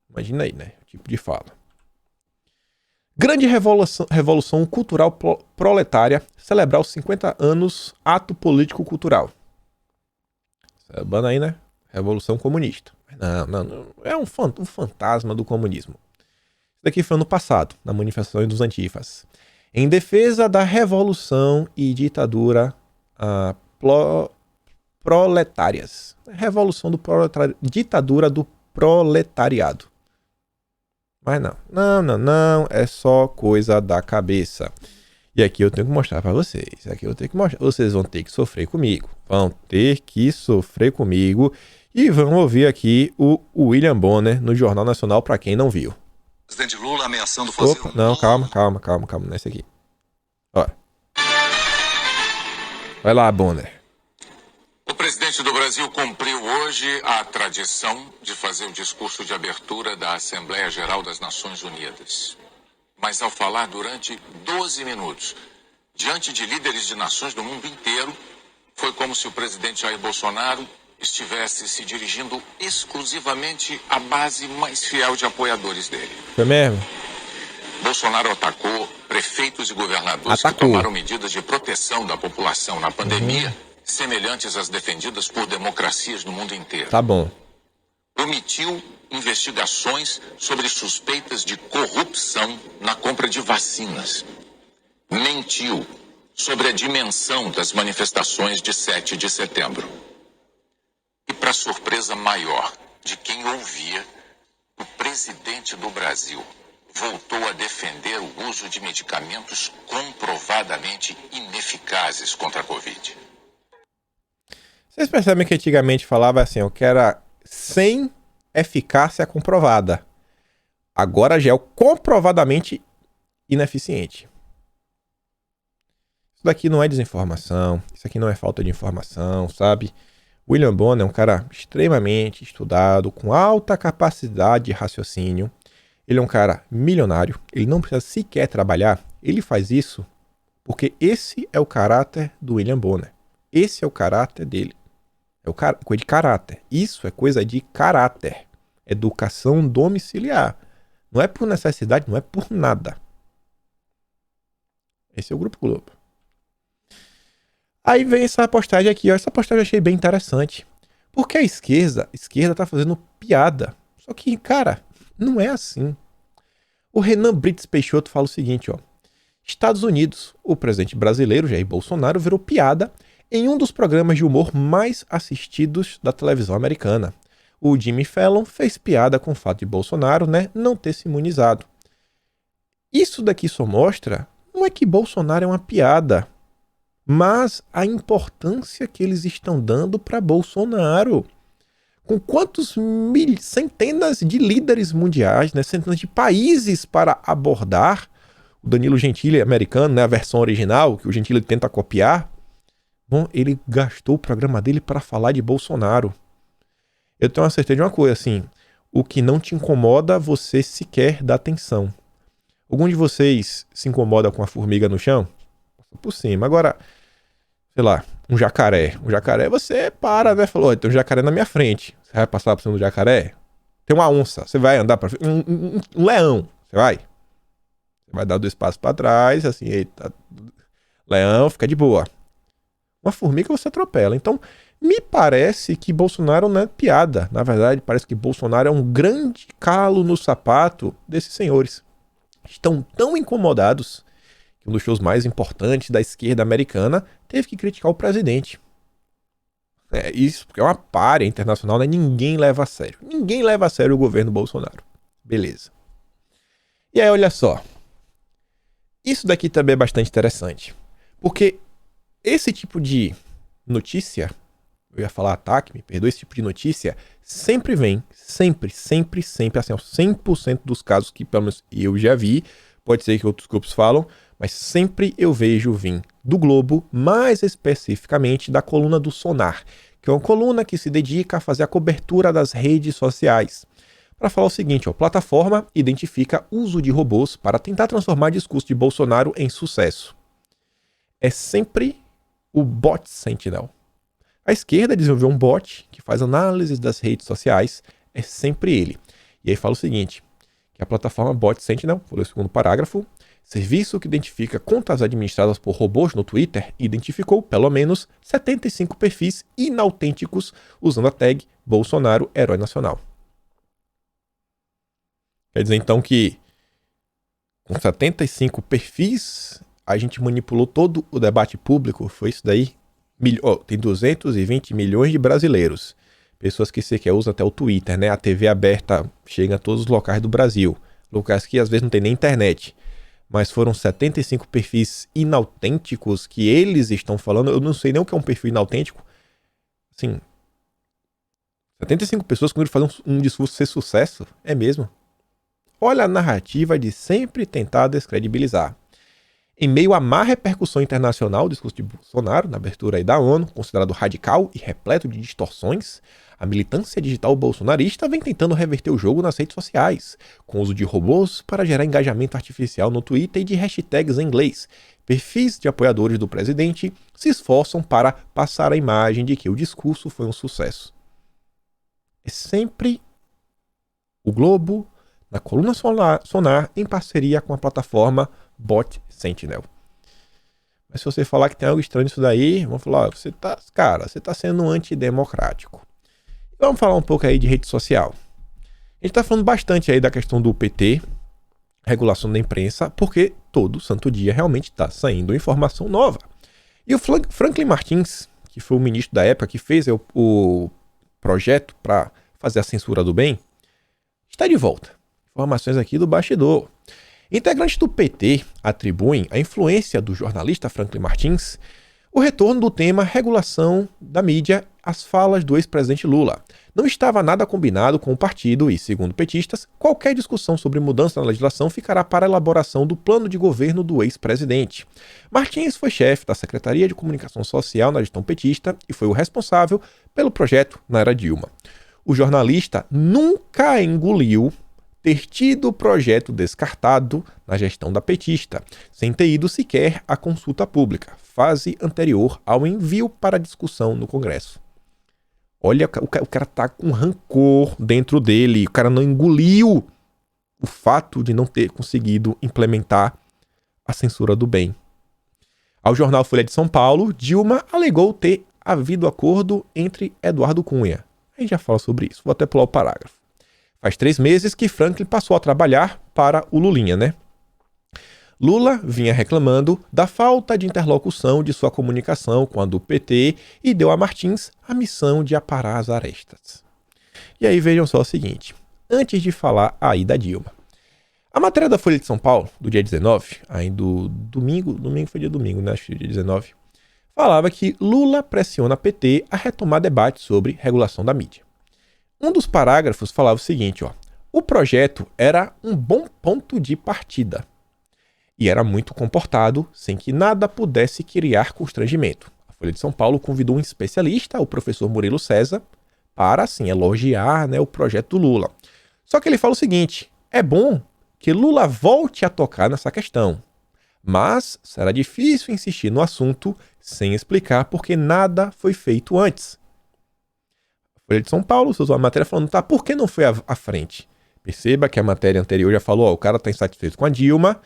Imagina aí, né? O tipo de fala. Grande revolução cultural proletária celebrar os 50 anos ato político-cultural. Sabendo aí, né? Revolução comunista. Não. É um fantasma do comunismo. Isso daqui foi ano passado, na manifestação dos antifas. Em defesa da revolução e ditadura proletárias. Revolução do proletariado. Ditadura do proletariado. Mas não, é só coisa da cabeça. E aqui eu tenho que mostrar pra vocês. Vocês vão ter que sofrer comigo. E vão ouvir aqui o William Bonner no Jornal Nacional, pra quem não viu. Presidente Lula ameaçando fazer Não, calma, não é esse aqui. Olha. Vai lá, Bonner. O presidente do Brasil cumpriu hoje a tradição de fazer o discurso de abertura da Assembleia Geral das Nações Unidas. Mas ao falar durante 12 minutos, diante de líderes de nações do mundo inteiro, foi como se o presidente Jair Bolsonaro estivesse se dirigindo exclusivamente à base mais fiel de apoiadores dele. Foi mesmo? Bolsonaro atacou prefeitos e governadores que tomaram medidas de proteção da população na pandemia, semelhantes às defendidas por democracias no mundo inteiro. Tá bom. Omitiu investigações sobre suspeitas de corrupção na compra de vacinas. Mentiu sobre a dimensão das manifestações de 7 de setembro. E para surpresa maior de quem ouvia, o presidente do Brasil voltou a defender o uso de medicamentos comprovadamente ineficazes contra a Covid. Vocês percebem que antigamente falava assim, eu quero sem eficácia comprovada. Agora já é o comprovadamente ineficiente. Isso daqui não é desinformação, isso aqui não é falta de informação, sabe? William Bonner é um cara extremamente estudado, com alta capacidade de raciocínio. Ele é um cara milionário, ele não precisa sequer trabalhar. Ele faz isso porque esse é o caráter do William Bonner. Esse é o caráter dele. É coisa de caráter. Isso é coisa de caráter. Educação domiciliar. Não é por necessidade, não é por nada. Esse é o Grupo Globo. Aí vem essa postagem aqui, ó. Essa postagem eu achei bem interessante. Porque a esquerda tá fazendo piada. Só que, cara, não é assim. O Renan Brits Peixoto fala o seguinte, ó. Estados Unidos, o presidente brasileiro Jair Bolsonaro virou piada em um dos programas de humor mais assistidos da televisão americana. O Jimmy Fallon fez piada com o fato de Bolsonaro, né, não ter se imunizado. Isso daqui só mostra, não é que Bolsonaro é uma piada, mas a importância que eles estão dando para Bolsonaro. Com quantos centenas de líderes mundiais, né, centenas de países para abordar. O Danilo Gentili americano, né, a versão original, que o Gentili tenta copiar. Bom, ele gastou o programa dele para falar de Bolsonaro. Eu tenho uma certeza de uma coisa, assim, o que não te incomoda, você sequer dá atenção. Algum de vocês se incomoda com a formiga no chão? por cima. Agora, sei lá, um jacaré. Um jacaré, você para, né? Falou, tem um jacaré na minha frente. Você vai passar por cima do jacaré? Tem uma onça, você vai andar pra frente. Um leão, você vai? Você vai dar 2 passos pra trás, assim, eita. Leão, fica de boa. Uma formiga você atropela. Então, me parece que Bolsonaro não é piada. Na verdade, parece que Bolsonaro é um grande calo no sapato desses senhores. Estão tão incomodados que um dos shows mais importantes da esquerda americana teve que criticar o presidente. Isso porque é uma párea internacional, né? Ninguém leva a sério. Ninguém leva a sério o governo Bolsonaro. Beleza. E aí, olha só. Isso daqui também é bastante interessante. Porque esse tipo de notícia, eu ia falar ataque, me perdoe, esse tipo de notícia sempre vem, sempre, assim, aos 100% dos casos que pelo menos eu já vi, pode ser que outros grupos falam, mas sempre eu vejo vir do Globo, mais especificamente da coluna do Sonar, que é uma coluna que se dedica a fazer a cobertura das redes sociais. Para falar o seguinte, plataforma identifica uso de robôs para tentar transformar discurso de Bolsonaro em sucesso. É sempre o bot Sentinel. A esquerda desenvolveu um bot que faz análises das redes sociais, é sempre ele. E aí fala o seguinte, que a plataforma Bot Sentinel, por o segundo parágrafo, serviço que identifica contas administradas por robôs no Twitter, identificou pelo menos 75 perfis inautênticos usando a tag Bolsonaro Herói Nacional. Quer dizer então que com 75 perfis a gente manipulou todo o debate público, foi isso daí? Tem 220 milhões de brasileiros, pessoas que sequer usam até o Twitter, né? A TV aberta chega a todos os locais do Brasil, locais que às vezes não tem nem internet, mas foram 75 perfis inautênticos que eles estão falando. Eu não sei nem o que é um perfil inautêntico. Assim, 75 pessoas que fazem um discurso ser sucesso, é mesmo? Olha a narrativa de sempre tentar descredibilizar. Em meio à má repercussão internacional do discurso de Bolsonaro, na abertura aí da ONU, considerado radical e repleto de distorções, a militância digital bolsonarista vem tentando reverter o jogo nas redes sociais, com o uso de robôs para gerar engajamento artificial no Twitter e de hashtags em inglês. Perfis de apoiadores do presidente se esforçam para passar a imagem de que o discurso foi um sucesso. É sempre o Globo, na coluna Sonar, em parceria com a plataforma Bot Sentinel. Mas se você falar que tem algo estranho nisso daí, vamos falar, você tá sendo antidemocrático. Vamos falar um pouco aí de rede social. A gente tá falando bastante aí da questão do PT, regulação da imprensa, porque todo santo dia realmente tá saindo informação nova. E o Franklin Martins, que foi o ministro da época, que fez o projeto para fazer a censura do bem, está de volta. Informações aqui do bastidor. Integrantes do PT atribuem à influência do jornalista Franklin Martins o retorno do tema regulação da mídia às falas do ex-presidente Lula. Não estava nada combinado com o partido e, segundo petistas, qualquer discussão sobre mudança na legislação ficará para a elaboração do plano de governo do ex-presidente. Martins foi chefe da Secretaria de Comunicação Social na gestão petista e foi o responsável pelo projeto na era Dilma. O jornalista nunca engoliu ter tido o projeto descartado na gestão da petista, sem ter ido sequer à consulta pública, fase anterior ao envio para discussão no Congresso. Olha, o cara tá com rancor dentro dele, o cara não engoliu o fato de não ter conseguido implementar a censura do bem. Ao jornal Folha de São Paulo, Dilma alegou ter havido acordo entre Eduardo Cunha. A gente já fala sobre isso, vou até pular o parágrafo. Faz 3 meses que Franklin passou a trabalhar para o Lulinha, né? Lula vinha reclamando da falta de interlocução de sua comunicação com a do PT e deu a Martins a missão de aparar as arestas. E aí vejam só o seguinte, antes de falar aí da Dilma. A matéria da Folha de São Paulo, do dia 19, aí do domingo foi dia domingo, né? Acho que dia 19, falava que Lula pressiona a PT a retomar debate sobre regulação da mídia. Um dos parágrafos falava o seguinte, o projeto era um bom ponto de partida e era muito comportado sem que nada pudesse criar constrangimento. A Folha de São Paulo convidou um especialista, o professor Murilo César, para, assim, elogiar, né, o projeto do Lula. Só que ele fala o seguinte, é bom que Lula volte a tocar nessa questão, Mas será difícil insistir no assunto sem explicar porque nada foi feito antes. A Folha de São Paulo usou a matéria falando, tá, por que não foi à frente? Perceba que a matéria anterior já falou, ó, o cara tá insatisfeito com a Dilma,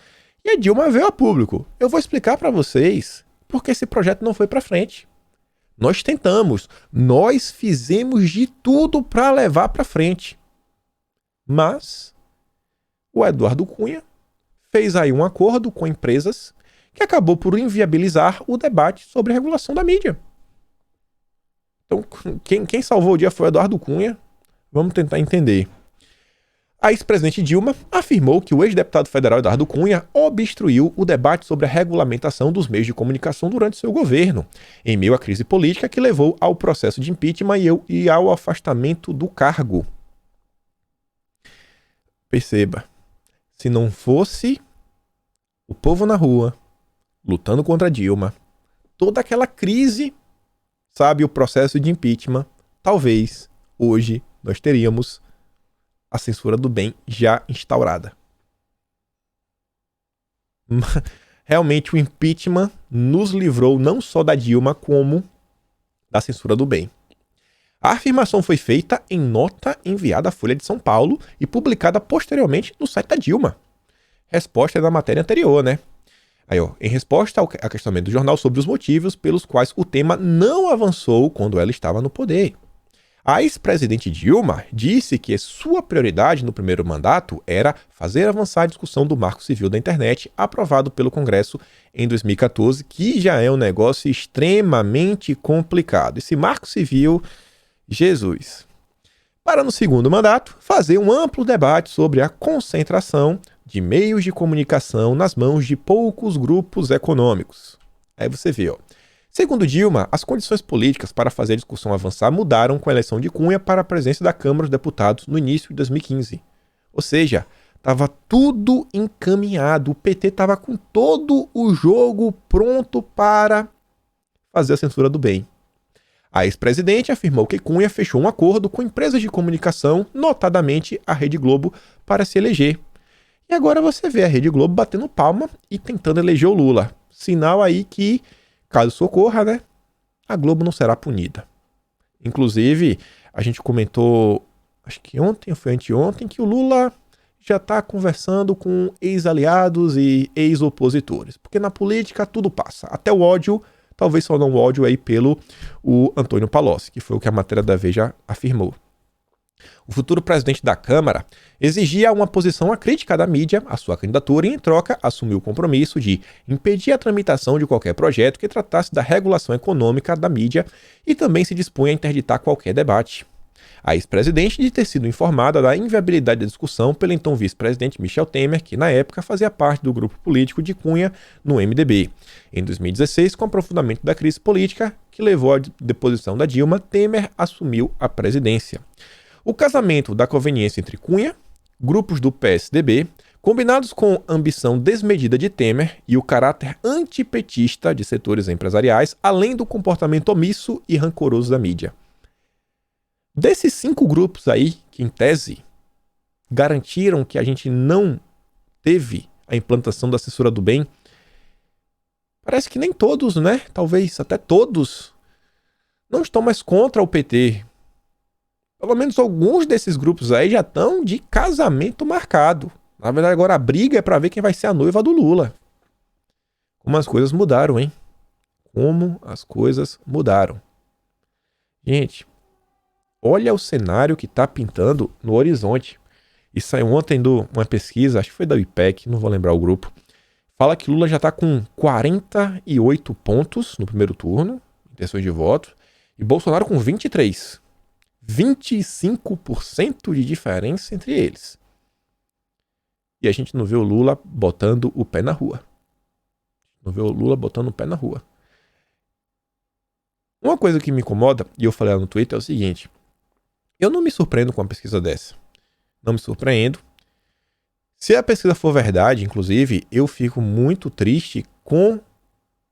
e a Dilma veio a público. Eu vou explicar para vocês por que esse projeto não foi para frente. Nós tentamos, nós fizemos de tudo para levar para frente. Mas o Eduardo Cunha fez aí um acordo com empresas que acabou por inviabilizar o debate sobre a regulação da mídia. Então, quem salvou o dia foi o Eduardo Cunha. Vamos tentar entender. A ex-presidente Dilma afirmou que o ex-deputado federal Eduardo Cunha obstruiu o debate sobre a regulamentação dos meios de comunicação durante seu governo, em meio à crise política que levou ao processo de impeachment e ao afastamento do cargo. Perceba, se não fosse o povo na rua, lutando contra Dilma, toda aquela crise, sabe, o processo de impeachment, talvez hoje nós teríamos a censura do bem já instaurada. Realmente o impeachment nos livrou não só da Dilma, como da censura do bem. A afirmação foi feita em nota enviada à Folha de São Paulo e publicada posteriormente no site da Dilma. Resposta da matéria anterior, né? Aí, ó, em resposta ao questionamento do jornal sobre os motivos pelos quais o tema não avançou quando ela estava no poder. A ex-presidente Dilma disse que sua prioridade no primeiro mandato era fazer avançar a discussão do Marco Civil da Internet, aprovado pelo Congresso em 2014, que já é um negócio extremamente complicado. Esse Marco Civil, Jesus. Para no segundo mandato, fazer um amplo debate sobre a concentração de meios de comunicação nas mãos de poucos grupos econômicos. Aí você vê, ó. Segundo Dilma, as condições políticas para fazer a discussão avançar mudaram com a eleição de Cunha para a presidência da Câmara dos Deputados no início de 2015. Ou seja, estava tudo encaminhado, o PT estava com todo o jogo pronto para fazer a censura do bem. A ex-presidente afirmou que Cunha fechou um acordo com empresas de comunicação, notadamente a Rede Globo, para se eleger. E agora você vê a Rede Globo batendo palma e tentando eleger o Lula. Sinal aí que, caso isso ocorra, né, a Globo não será punida. Inclusive, a gente comentou, acho que ontem ou foi anteontem, que o Lula já está conversando com ex-aliados e ex-opositores. Porque na política tudo passa. Até o ódio, talvez só não o ódio aí pelo o Antônio Palocci, que foi o que a matéria da Veja afirmou. O futuro presidente da Câmara exigia uma posição acrítica da mídia à sua candidatura e, em troca, assumiu o compromisso de impedir a tramitação de qualquer projeto que tratasse da regulação econômica da mídia e também se dispunha a interditar qualquer debate. A ex-presidente de ter sido informada da inviabilidade da discussão pelo então vice-presidente Michel Temer, que na época fazia parte do grupo político de Cunha no MDB. Em 2016, com o aprofundamento da crise política que levou à deposição da Dilma, Temer assumiu a presidência. O casamento da conveniência entre Cunha, grupos do PSDB, combinados com a ambição desmedida de Temer e o caráter antipetista de setores empresariais, além do comportamento omisso e rancoroso da mídia. Desses 5 grupos aí, que em tese garantiram que a gente não teve a implantação da censura do bem, parece que nem todos, né? Talvez até todos não estão mais contra o PT. Pelo menos alguns desses grupos aí já estão de casamento marcado. Na verdade, agora a briga é para ver quem vai ser a noiva do Lula. Como as coisas mudaram, hein? Como as coisas mudaram. Gente, olha o cenário que está pintando no horizonte. E saiu ontem de uma pesquisa, acho que foi da IPEC, não vou lembrar o grupo. Fala que Lula já está com 48 pontos no primeiro turno, intenções de voto, e Bolsonaro com 23. 25% de diferença entre eles. E a gente não vê o Lula botando o pé na rua. Não vê o Lula botando o pé na rua. Uma coisa que me incomoda, e eu falei lá no Twitter, é o seguinte. Eu não me surpreendo com uma pesquisa dessa. Não me surpreendo. Se a pesquisa for verdade, inclusive, eu fico muito triste com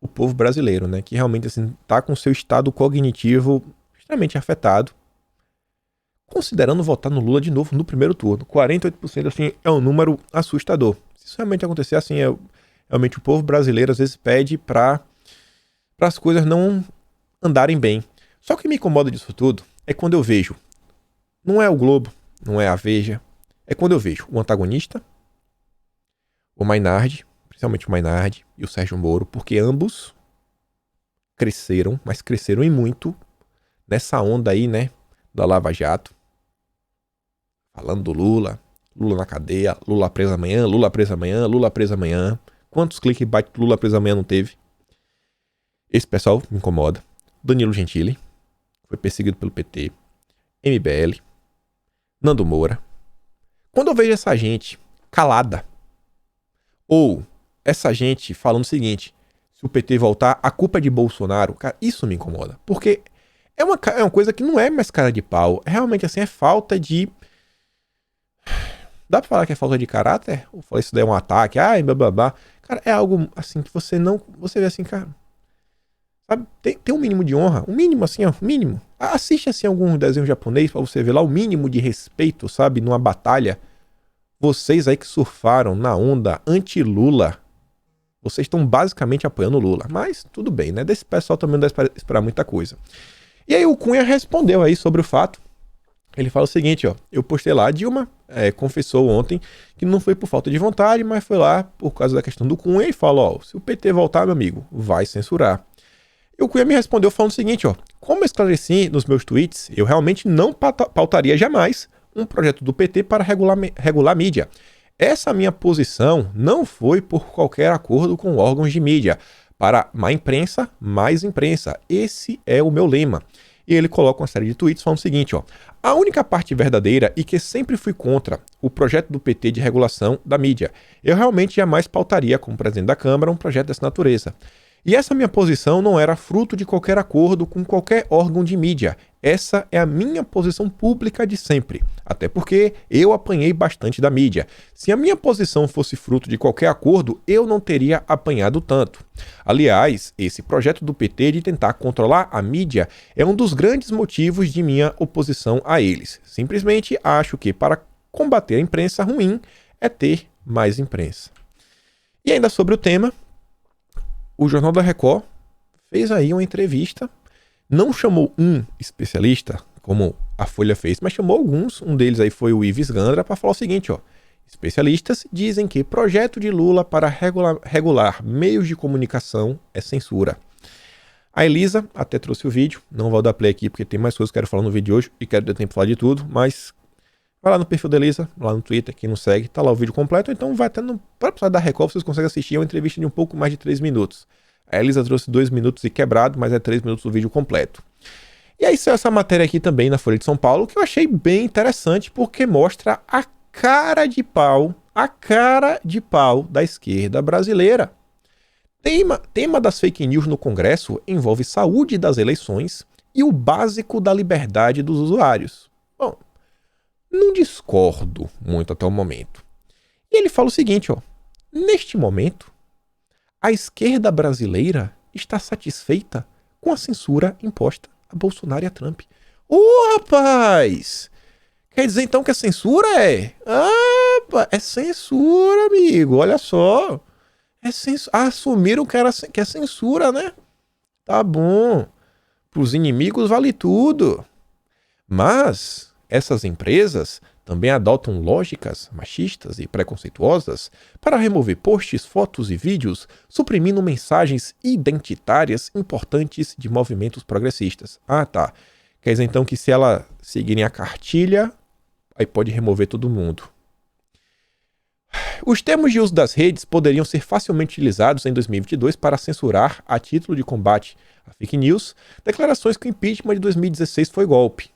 o povo brasileiro, né? Que realmente assim, tá com seu estado cognitivo extremamente afetado, considerando votar no Lula de novo no primeiro turno. 48% assim, é um número assustador. Se isso realmente acontecer, assim, Realmente o povo brasileiro às vezes pede para as coisas não andarem bem. Só que o que me incomoda disso tudo é quando eu vejo, não é o Globo, não é a Veja, é quando eu vejo o antagonista, o Maynard, principalmente o Maynard e o Sérgio Moro, porque ambos cresceram, mas cresceram e muito nessa onda aí, né, da Lava Jato. Falando do Lula, Lula na cadeia, Lula preso amanhã, Lula preso amanhã, Lula preso amanhã. Quantos cliques bate Lula preso amanhã não teve? Esse pessoal me incomoda. Danilo Gentili foi perseguido pelo PT, MBL, Nando Moura. Quando eu vejo essa gente calada, ou essa gente falando o seguinte, se o PT voltar, a culpa é de Bolsonaro, cara, isso me incomoda. Porque é uma coisa que não é mais cara de pau. Realmente, assim, é falta de... Dá pra falar que é falta de caráter? Ou falar isso daí é um ataque? Ai, blá, blá, blá. Cara, é algo, assim, que você não... Você vê assim, cara... Sabe? Tem um mínimo de honra. Um mínimo, assim, ó. Mínimo. Assiste, assim, algum desenho japonês pra você ver lá o mínimo de respeito, sabe? Numa batalha. Vocês aí que surfaram na onda anti-Lula, vocês estão basicamente apoiando o Lula. Mas tudo bem, né? Desse pessoal também não dá pra esperar muita coisa. E aí o Cunha respondeu aí sobre o fato. Ele fala o seguinte, ó. Eu postei lá, a Dilma confessou ontem que não foi por falta de vontade, mas foi lá por causa da questão do Cunha e falou, ó, se o PT voltar, meu amigo, vai censurar. E o Cunha me respondeu falando o seguinte, ó. Como eu esclareci nos meus tweets, eu realmente não pautaria jamais um projeto do PT para regular a mídia. Essa minha posição não foi por qualquer acordo com órgãos de mídia. Para má imprensa, mais imprensa. Esse é o meu lema. E ele coloca uma série de tweets falando o seguinte, ó. A única parte verdadeira e que sempre fui contra o projeto do PT de regulação da mídia. Eu realmente jamais pautaria como presidente da Câmara um projeto dessa natureza. E essa minha posição não era fruto de qualquer acordo com qualquer órgão de mídia. Essa é a minha posição pública de sempre. Até porque eu apanhei bastante da mídia. Se a minha posição fosse fruto de qualquer acordo, eu não teria apanhado tanto. Aliás, esse projeto do PT de tentar controlar a mídia é um dos grandes motivos de minha oposição a eles. Simplesmente acho que para combater a imprensa ruim é ter mais imprensa. E ainda sobre o tema, o Jornal da Record fez aí uma entrevista, não chamou um especialista, como a Folha fez, mas chamou alguns, um deles aí foi o Ives Gandra, para falar o seguinte, ó. Especialistas dizem que projeto de Lula para regular meios de comunicação é censura. A Elisa até trouxe o vídeo, não vou dar play aqui porque tem mais coisas que eu quero falar no vídeo de hoje e quero ter tempo de falar de tudo, mas vai lá no perfil da Elisa, lá no Twitter, quem não segue, tá lá o vídeo completo, então vai até no próprio site da Record, vocês conseguem assistir, é uma entrevista de um pouco mais de 3 minutos. A Elisa trouxe 2 minutos e quebrado, mas é 3 minutos do vídeo completo. E aí saiu essa matéria aqui também na Folha de São Paulo, que eu achei bem interessante, porque mostra a cara de pau da esquerda brasileira. Tema das fake news no Congresso envolve saúde das eleições e o básico da liberdade dos usuários. Bom, não discordo muito até o momento. E ele fala o seguinte, ó. Neste momento, a esquerda brasileira está satisfeita com a censura imposta a Bolsonaro e a Trump. Rapaz! Quer dizer então que a censura é? É censura, amigo. Olha só. Assumiram que é censura, né? Tá bom. Para os inimigos vale tudo. Mas essas empresas também adotam lógicas machistas e preconceituosas para remover posts, fotos e vídeos, suprimindo mensagens identitárias importantes de movimentos progressistas. Tá. Quer dizer então que se ela seguirem a cartilha, aí pode remover todo mundo. Os termos de uso das redes poderiam ser facilmente utilizados em 2022 para censurar, a título de combate a fake news, declarações que o impeachment de 2016 foi golpe.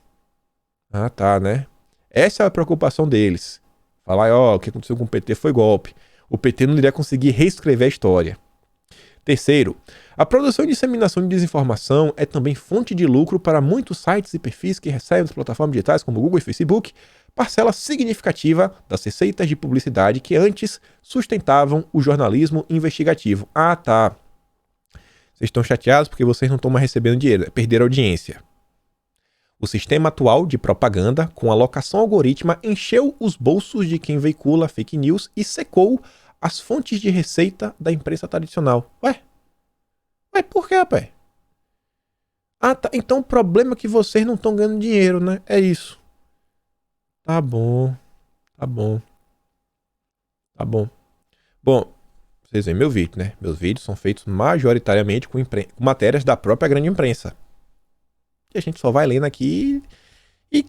Tá, né? Essa é a preocupação deles. Falar, o que aconteceu com o PT foi golpe. O PT não iria conseguir reescrever a história. Terceiro, a produção e disseminação de desinformação é também fonte de lucro para muitos sites e perfis que recebem das plataformas digitais como Google e Facebook, parcela significativa das receitas de publicidade que antes sustentavam o jornalismo investigativo. Tá. Vocês estão chateados porque vocês não estão mais recebendo dinheiro, perderam audiência. O sistema atual de propaganda, com alocação algorítmica, encheu os bolsos de quem veicula fake news e secou as fontes de receita da imprensa tradicional. Ué, por que, rapaz? Ah, tá. Então o problema é que vocês não estão ganhando dinheiro, né? É isso. Tá bom. Bom, vocês veem meu vídeo, né? Meus vídeos são feitos majoritariamente com matérias da própria grande imprensa. E a gente só vai lendo aqui e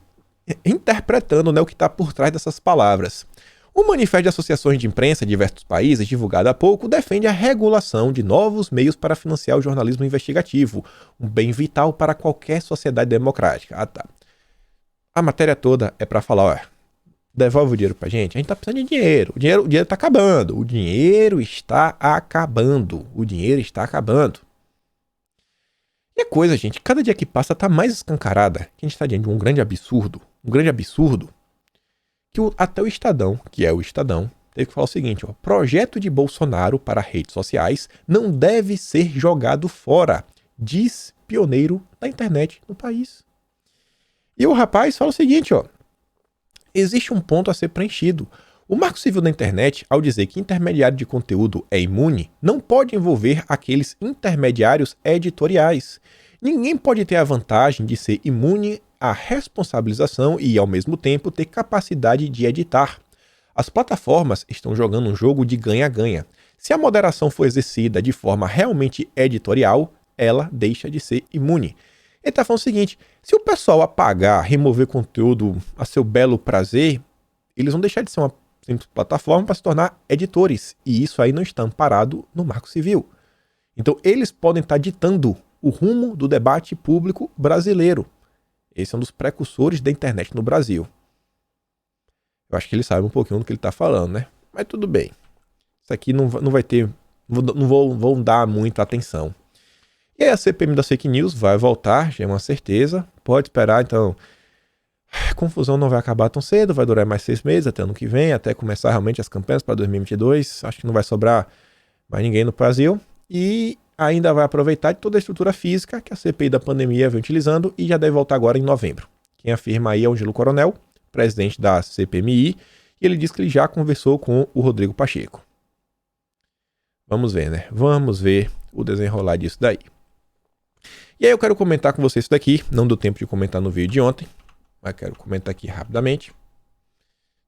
interpretando, né, o que está por trás dessas palavras. O Manifesto de Associações de Imprensa de diversos países, divulgado há pouco, defende a regulação de novos meios para financiar o jornalismo investigativo, um bem vital para qualquer sociedade democrática. Ah, tá. A matéria toda é para falar, ó, devolve o dinheiro pra gente. A gente tá precisando de dinheiro. O dinheiro tá acabando. O dinheiro está acabando. E a coisa, gente, cada dia que passa tá mais escancarada que a gente tá diante de um grande absurdo. Que até o Estadão, que é o Estadão, teve que falar o seguinte, ó. Projeto de Bolsonaro para redes sociais não deve ser jogado fora, diz pioneiro da internet no país. E o rapaz fala o seguinte, ó. Existe um ponto a ser preenchido. O Marco Civil da Internet, ao dizer que intermediário de conteúdo é imune, não pode envolver aqueles intermediários editoriais. Ninguém pode ter a vantagem de ser imune à responsabilização e, ao mesmo tempo, ter capacidade de editar. As plataformas estão jogando um jogo de ganha-ganha. Se a moderação for exercida de forma realmente editorial, ela deixa de ser imune. Ele está falando o seguinte, se o pessoal apagar, remover conteúdo a seu belo prazer, eles vão deixar de ser uma simples plataforma para se tornar editores. E isso aí não está amparado no Marco Civil. Então eles podem estar ditando o rumo do debate público brasileiro. Esse é um dos precursores da internet no Brasil. Eu acho que ele sabe um pouquinho do que ele está falando, né? Mas tudo bem. Isso aqui não vai ter... Não vou dar muita atenção. E aí a CPMI das fake news vai voltar, já é uma certeza. Pode esperar, então. A confusão não vai acabar tão cedo, vai durar mais 6 meses, até ano que vem, até começar realmente as campanhas para 2022. Acho que não vai sobrar mais ninguém no Brasil. E ainda vai aproveitar de toda a estrutura física que a CPI da pandemia vem utilizando e já deve voltar agora em novembro. Quem afirma aí é o Angelo Coronel, presidente da CPMI, e ele diz que ele já conversou com o Rodrigo Pacheco. Vamos ver, né? Vamos ver o desenrolar disso daí. E aí eu quero comentar com vocês isso daqui. Não deu tempo de comentar no vídeo de ontem, mas quero comentar aqui rapidamente.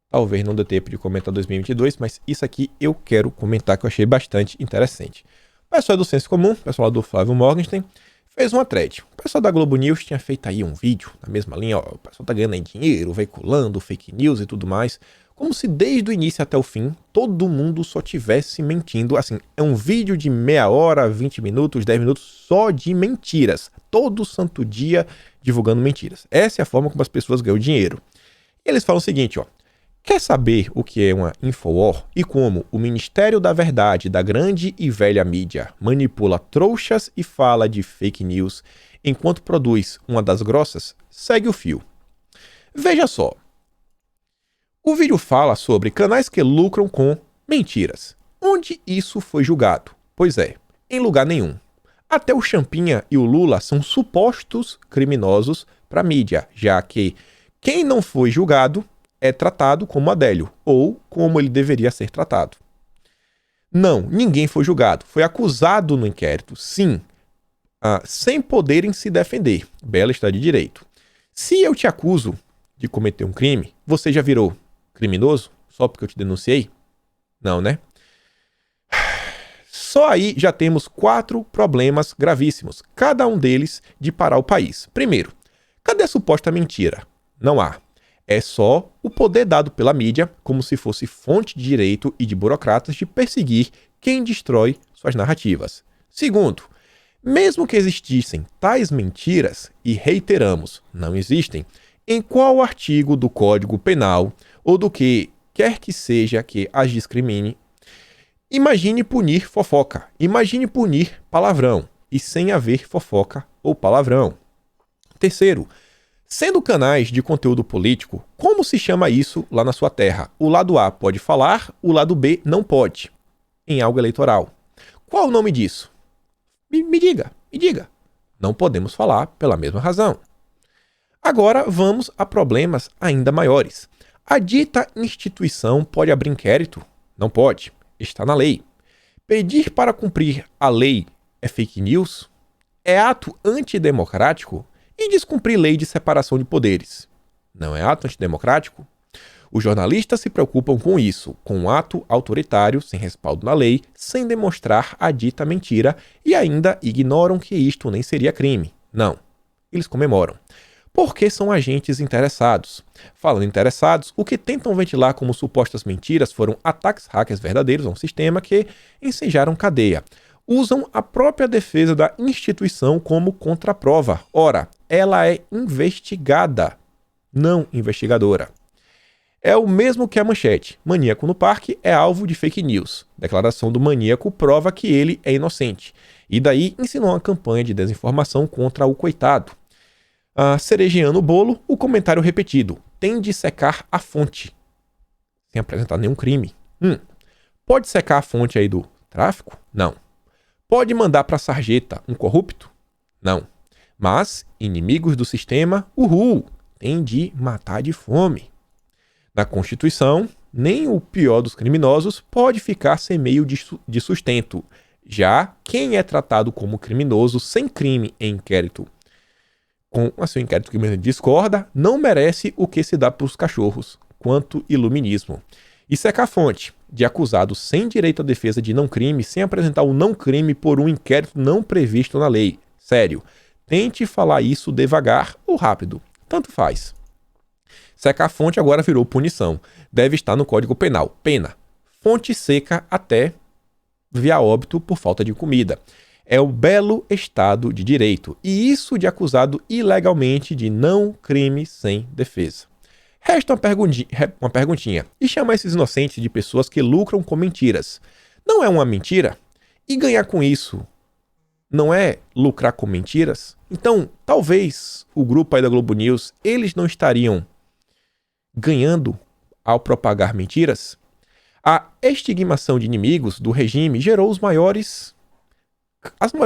Talvez não dê tempo de comentar 2022, mas isso aqui eu quero comentar que eu achei bastante interessante. O pessoal do Senso Comum, o pessoal do Flávio Morgenstern, fez uma thread. O pessoal da Globo News tinha feito aí um vídeo na mesma linha, ó, o pessoal tá ganhando aí dinheiro, veiculando fake news e tudo mais, como se desde o início até o fim todo mundo só tivesse mentindo. Assim, é um vídeo de meia hora, 20 minutos, 10 minutos só de mentiras. Todo santo dia divulgando mentiras. Essa é a forma como as pessoas ganham dinheiro. E eles falam o seguinte, ó. Quer saber o que é uma Infowar e como o Ministério da Verdade da grande e velha mídia manipula trouxas e fala de fake news enquanto produz uma das grossas? Segue o fio. Veja só. O vídeo fala sobre canais que lucram com mentiras. Onde isso foi julgado? Pois é, em lugar nenhum. Até o Champinha e o Lula são supostos criminosos para a mídia, já que quem não foi julgado é tratado como Adélio, ou como ele deveria ser tratado. Não, ninguém foi julgado. Foi acusado no inquérito, sim, sem poderem se defender. Bela está de direito. Se eu te acuso de cometer um crime, você já virou criminoso só porque eu te denunciei? Não, né? Só aí já temos 4 problemas gravíssimos, cada um deles de parar o país. Primeiro, cadê a suposta mentira? Não há. É só o poder dado pela mídia, como se fosse fonte de direito e de burocratas de perseguir quem destrói suas narrativas. Segundo, mesmo que existissem tais mentiras, e reiteramos, não existem, em qual artigo do Código Penal ou do que quer que seja que as discrimine, imagine punir fofoca, imagine punir palavrão, e sem haver fofoca ou palavrão. Terceiro, sendo canais de conteúdo político, como se chama isso lá na sua terra? O lado A pode falar, o lado B não pode, em algo eleitoral. Qual o nome disso? Me diga. Não podemos falar pela mesma razão. Agora vamos a problemas ainda maiores. A dita instituição pode abrir inquérito? Não pode. está na lei. Pedir para cumprir a lei é fake news? É ato antidemocrático? E descumprir lei de separação de poderes? Não é ato antidemocrático? Os jornalistas se preocupam com isso, com um ato autoritário, sem respaldo na lei, sem demonstrar a dita mentira e ainda ignoram que isto nem seria crime. Não, eles comemoram. Porque são agentes interessados. Falando em interessados, o que tentam ventilar como supostas mentiras foram ataques hackers verdadeiros a um sistema que ensejaram cadeia. Usam a própria defesa da instituição como contraprova. Ora, ela é investigada, não investigadora. É o mesmo que a manchete. Maníaco no parque é alvo de fake news. Declaração do maníaco prova que ele é inocente. E daí ensinou uma campanha de desinformação contra o coitado. Cerejeando o bolo, o comentário repetido. Tem de secar a fonte. Sem apresentar nenhum crime. Pode secar a fonte aí do tráfico? Não. Pode mandar para a sarjeta um corrupto? Não. Mas, inimigos do sistema, tem de matar de fome. Na Constituição, nem o pior dos criminosos pode ficar sem meio de sustento. Já quem é tratado como criminoso sem crime em inquérito, com a seu inquérito que discorda, não merece o que se dá para os cachorros, quanto iluminismo. E secar a fonte de acusado sem direito à defesa de não crime, sem apresentar o não crime por um inquérito não previsto na lei. Sério, tente falar isso devagar ou rápido, tanto faz. Secar a fonte agora virou punição. Deve estar no Código Penal. Pena. Fonte seca até via óbito por falta de comida. É o belo Estado de Direito. E isso de acusado ilegalmente de não crime sem defesa. Resta uma perguntinha. E chamar esses inocentes de pessoas que lucram com mentiras? Não é uma mentira? E ganhar com isso não é lucrar com mentiras? Então, talvez o grupo aí da Globo News, eles não estariam ganhando ao propagar mentiras? A estigmação de inimigos do regime gerou as maiores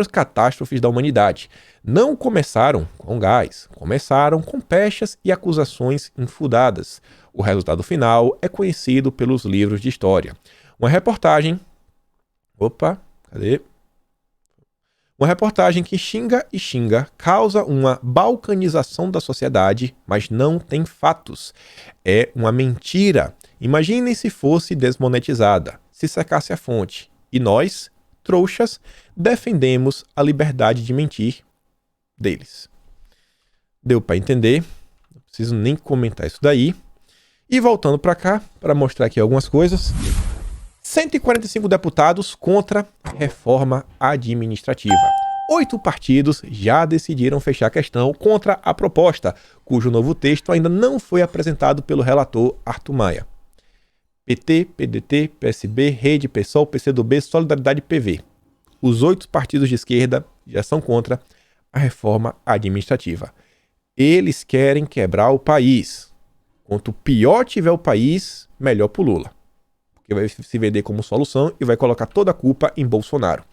catástrofes da humanidade. Não começaram com gás, começaram com pechas e acusações infundadas. O resultado final é conhecido pelos livros de história. Uma reportagem que xinga e xinga causa uma balcanização da sociedade, mas não tem fatos. É uma mentira. Imaginem se fosse desmonetizada, se secasse a fonte. E nós, trouxas, defendemos a liberdade de mentir deles. Deu para entender? Não preciso nem comentar isso daí. E voltando para cá, para mostrar aqui algumas coisas. 145 deputados contra reforma administrativa. 8 partidos já decidiram fechar a questão contra a proposta, cujo novo texto ainda não foi apresentado pelo relator Arthur Maia. PT, PDT, PSB, Rede, PSOL, PCdoB, Solidariedade e PV. Os 8 partidos de esquerda já são contra a reforma administrativa. Eles querem quebrar o país. Quanto pior tiver o país, melhor pro Lula. Porque vai se vender como solução e vai colocar toda a culpa em Bolsonaro.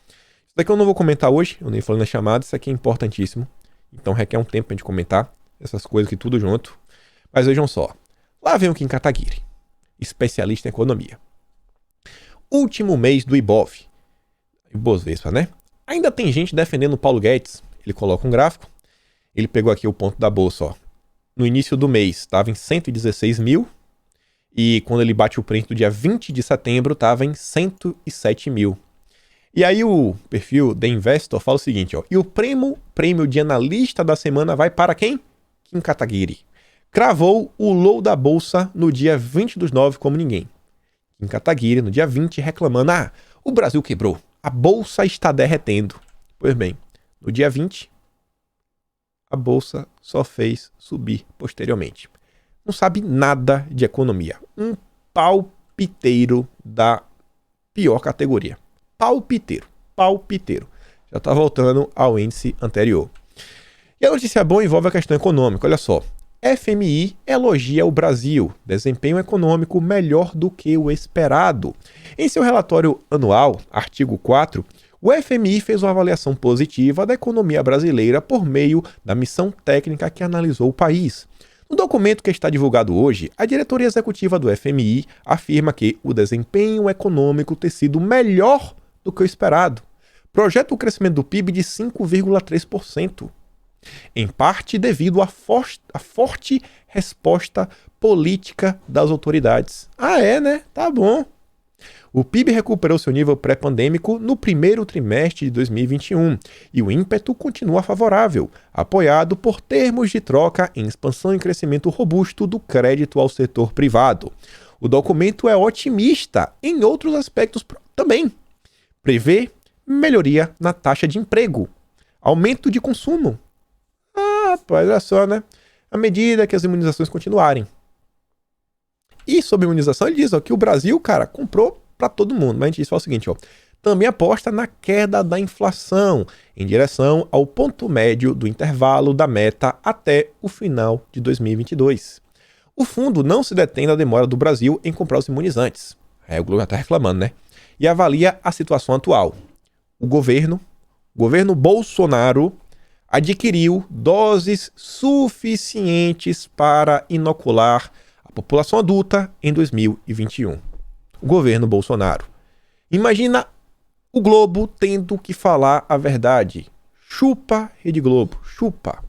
Isso daqui eu não vou comentar hoje, eu nem falei na chamada, isso aqui é importantíssimo. Então requer um tempo pra gente comentar essas coisas aqui tudo junto. Mas vejam só, lá vem o Kim Kataguiri, especialista em economia. Último mês do Ibovespa, né? Ainda tem gente defendendo o Paulo Guedes. Ele coloca um gráfico, ele pegou aqui o ponto da bolsa, ó. No início do mês estava em 116 mil e quando ele bate o print do dia 20 de setembro estava em 107 mil. E aí o perfil The Investor fala o seguinte, ó, e o prêmio de analista da semana vai para quem? Kim Kataguiri. Cravou o low da bolsa no dia 20/9 como ninguém. Kim Kataguiri no dia 20 reclamando, o Brasil quebrou, a bolsa está derretendo. Pois bem, no dia 20, a bolsa só fez subir posteriormente. Não sabe nada de economia. Um palpiteiro da pior categoria. Palpiteiro. Já está voltando ao índice anterior. E a notícia boa envolve a questão econômica. Olha só. FMI elogia o Brasil. Desempenho econômico melhor do que o esperado. Em seu relatório anual, artigo 4, o FMI fez uma avaliação positiva da economia brasileira por meio da missão técnica que analisou o país. No documento que está divulgado hoje, a diretoria executiva do FMI afirma que o desempenho econômico tem sido melhor do que o esperado. Projeta o crescimento do PIB de 5,3%, em parte devido à forte resposta política das autoridades. Ah, é, né? Tá bom. O PIB recuperou seu nível pré-pandêmico no primeiro trimestre de 2021 e o ímpeto continua favorável, apoiado por termos de troca em expansão e crescimento robusto do crédito ao setor privado. O documento é otimista em outros aspectos também. Prevê melhoria na taxa de emprego, aumento de consumo. Ah, rapaz, olha só, né? À medida que as imunizações continuarem. E sobre imunização, ele diz ó, que o Brasil, cara, comprou para todo mundo. Mas a gente diz só o seguinte, ó. Também aposta na queda da inflação, em direção ao ponto médio do intervalo da meta até o final de 2022. O fundo não se detém na demora do Brasil em comprar os imunizantes. O Globo já está reclamando, né? E avalia a situação atual. O governo Bolsonaro adquiriu doses suficientes para inocular a população adulta em 2021. O governo Bolsonaro. Imagina o Globo tendo que falar a verdade. Chupa, Rede Globo, chupa.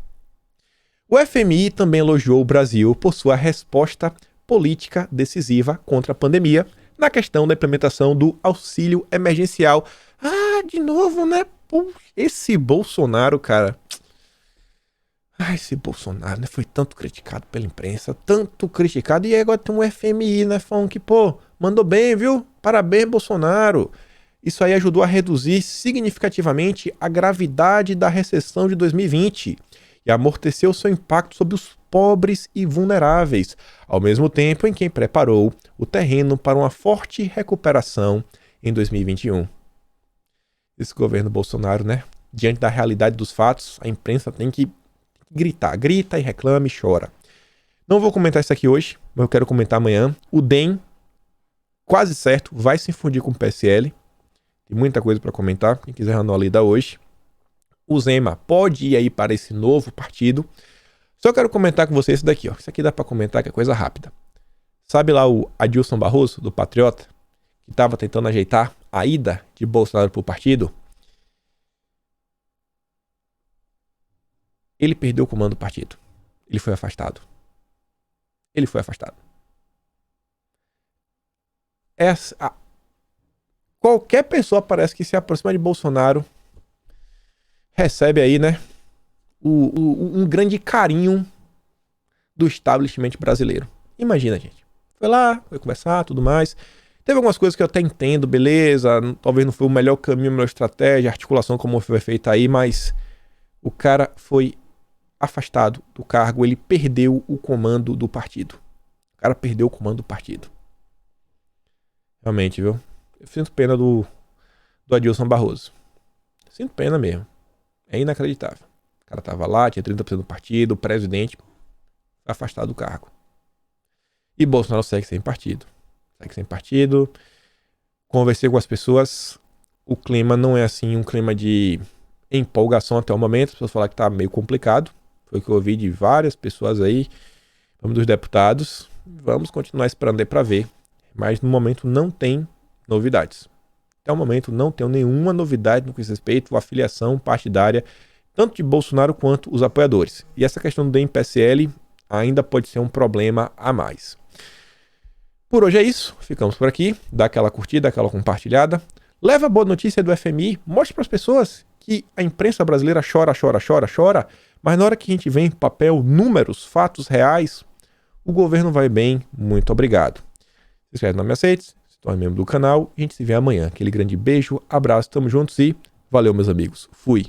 O FMI também elogiou o Brasil por sua resposta política decisiva contra a pandemia na questão da implementação do auxílio emergencial. Ah, de novo, né? Pô, esse Bolsonaro, cara. Esse Bolsonaro, né? Foi tanto criticado pela imprensa, tanto criticado. E aí agora tem um FMI, né? Falando que, pô, mandou bem, viu? Parabéns, Bolsonaro. Isso aí ajudou a reduzir significativamente a gravidade da recessão de 2020 e amorteceu seu impacto sobre os pobres e vulneráveis, ao mesmo tempo em que preparou o terreno para uma forte recuperação em 2021. Esse governo Bolsonaro, né? Diante da realidade dos fatos, a imprensa tem que gritar. Grita e reclama e chora. Não vou comentar isso aqui hoje, mas eu quero comentar amanhã. O DEM, quase certo, vai se infundir com o PSL. Tem muita coisa para comentar, quem quiser dar uma lida hoje. O Zema pode ir aí para esse novo partido. Só quero comentar com vocês isso daqui, ó. Isso aqui dá para comentar que é coisa rápida. Sabe lá o Adilson Barroso, do Patriota, que estava tentando ajeitar a ida de Bolsonaro para o partido? Ele perdeu o comando do partido. Ele foi afastado. Qualquer pessoa parece que se aproxima de Bolsonaro recebe aí, né, um grande carinho do establishment brasileiro. Imagina, gente. Foi lá, foi conversar, tudo mais. Teve algumas coisas que eu até entendo, beleza, talvez não foi o melhor caminho, a melhor estratégia, a articulação como foi feita aí, mas o cara foi afastado do cargo, ele perdeu o comando do partido. O cara perdeu o comando do partido. Realmente, viu? Eu sinto pena do Adilson Barroso. Sinto pena mesmo. É inacreditável. O cara tava lá, tinha 30% do partido, o presidente foi afastado do cargo. E Bolsonaro segue sem partido. Conversei com as pessoas. O clima não é assim um clima de empolgação até o momento. As pessoas falaram que tá meio complicado. Foi o que eu ouvi de várias pessoas aí. Vamos dos deputados. Vamos continuar esperando aí pra ver. Mas no momento não tem novidades. Até o momento não tem nenhuma novidade no que diz respeito à filiação partidária, tanto de Bolsonaro quanto os apoiadores. E essa questão do DEM-PSL ainda pode ser um problema a mais. Por hoje é isso, ficamos por aqui. Dá aquela curtida, aquela compartilhada. Leva a boa notícia do FMI, mostre para as pessoas que a imprensa brasileira chora, mas na hora que a gente vê em papel números, fatos reais, o governo vai bem. Muito obrigado. Se inscreve no Me Aceites, se torne membro do canal e a gente se vê amanhã. Aquele grande beijo, abraço, tamo juntos e valeu, meus amigos. Fui!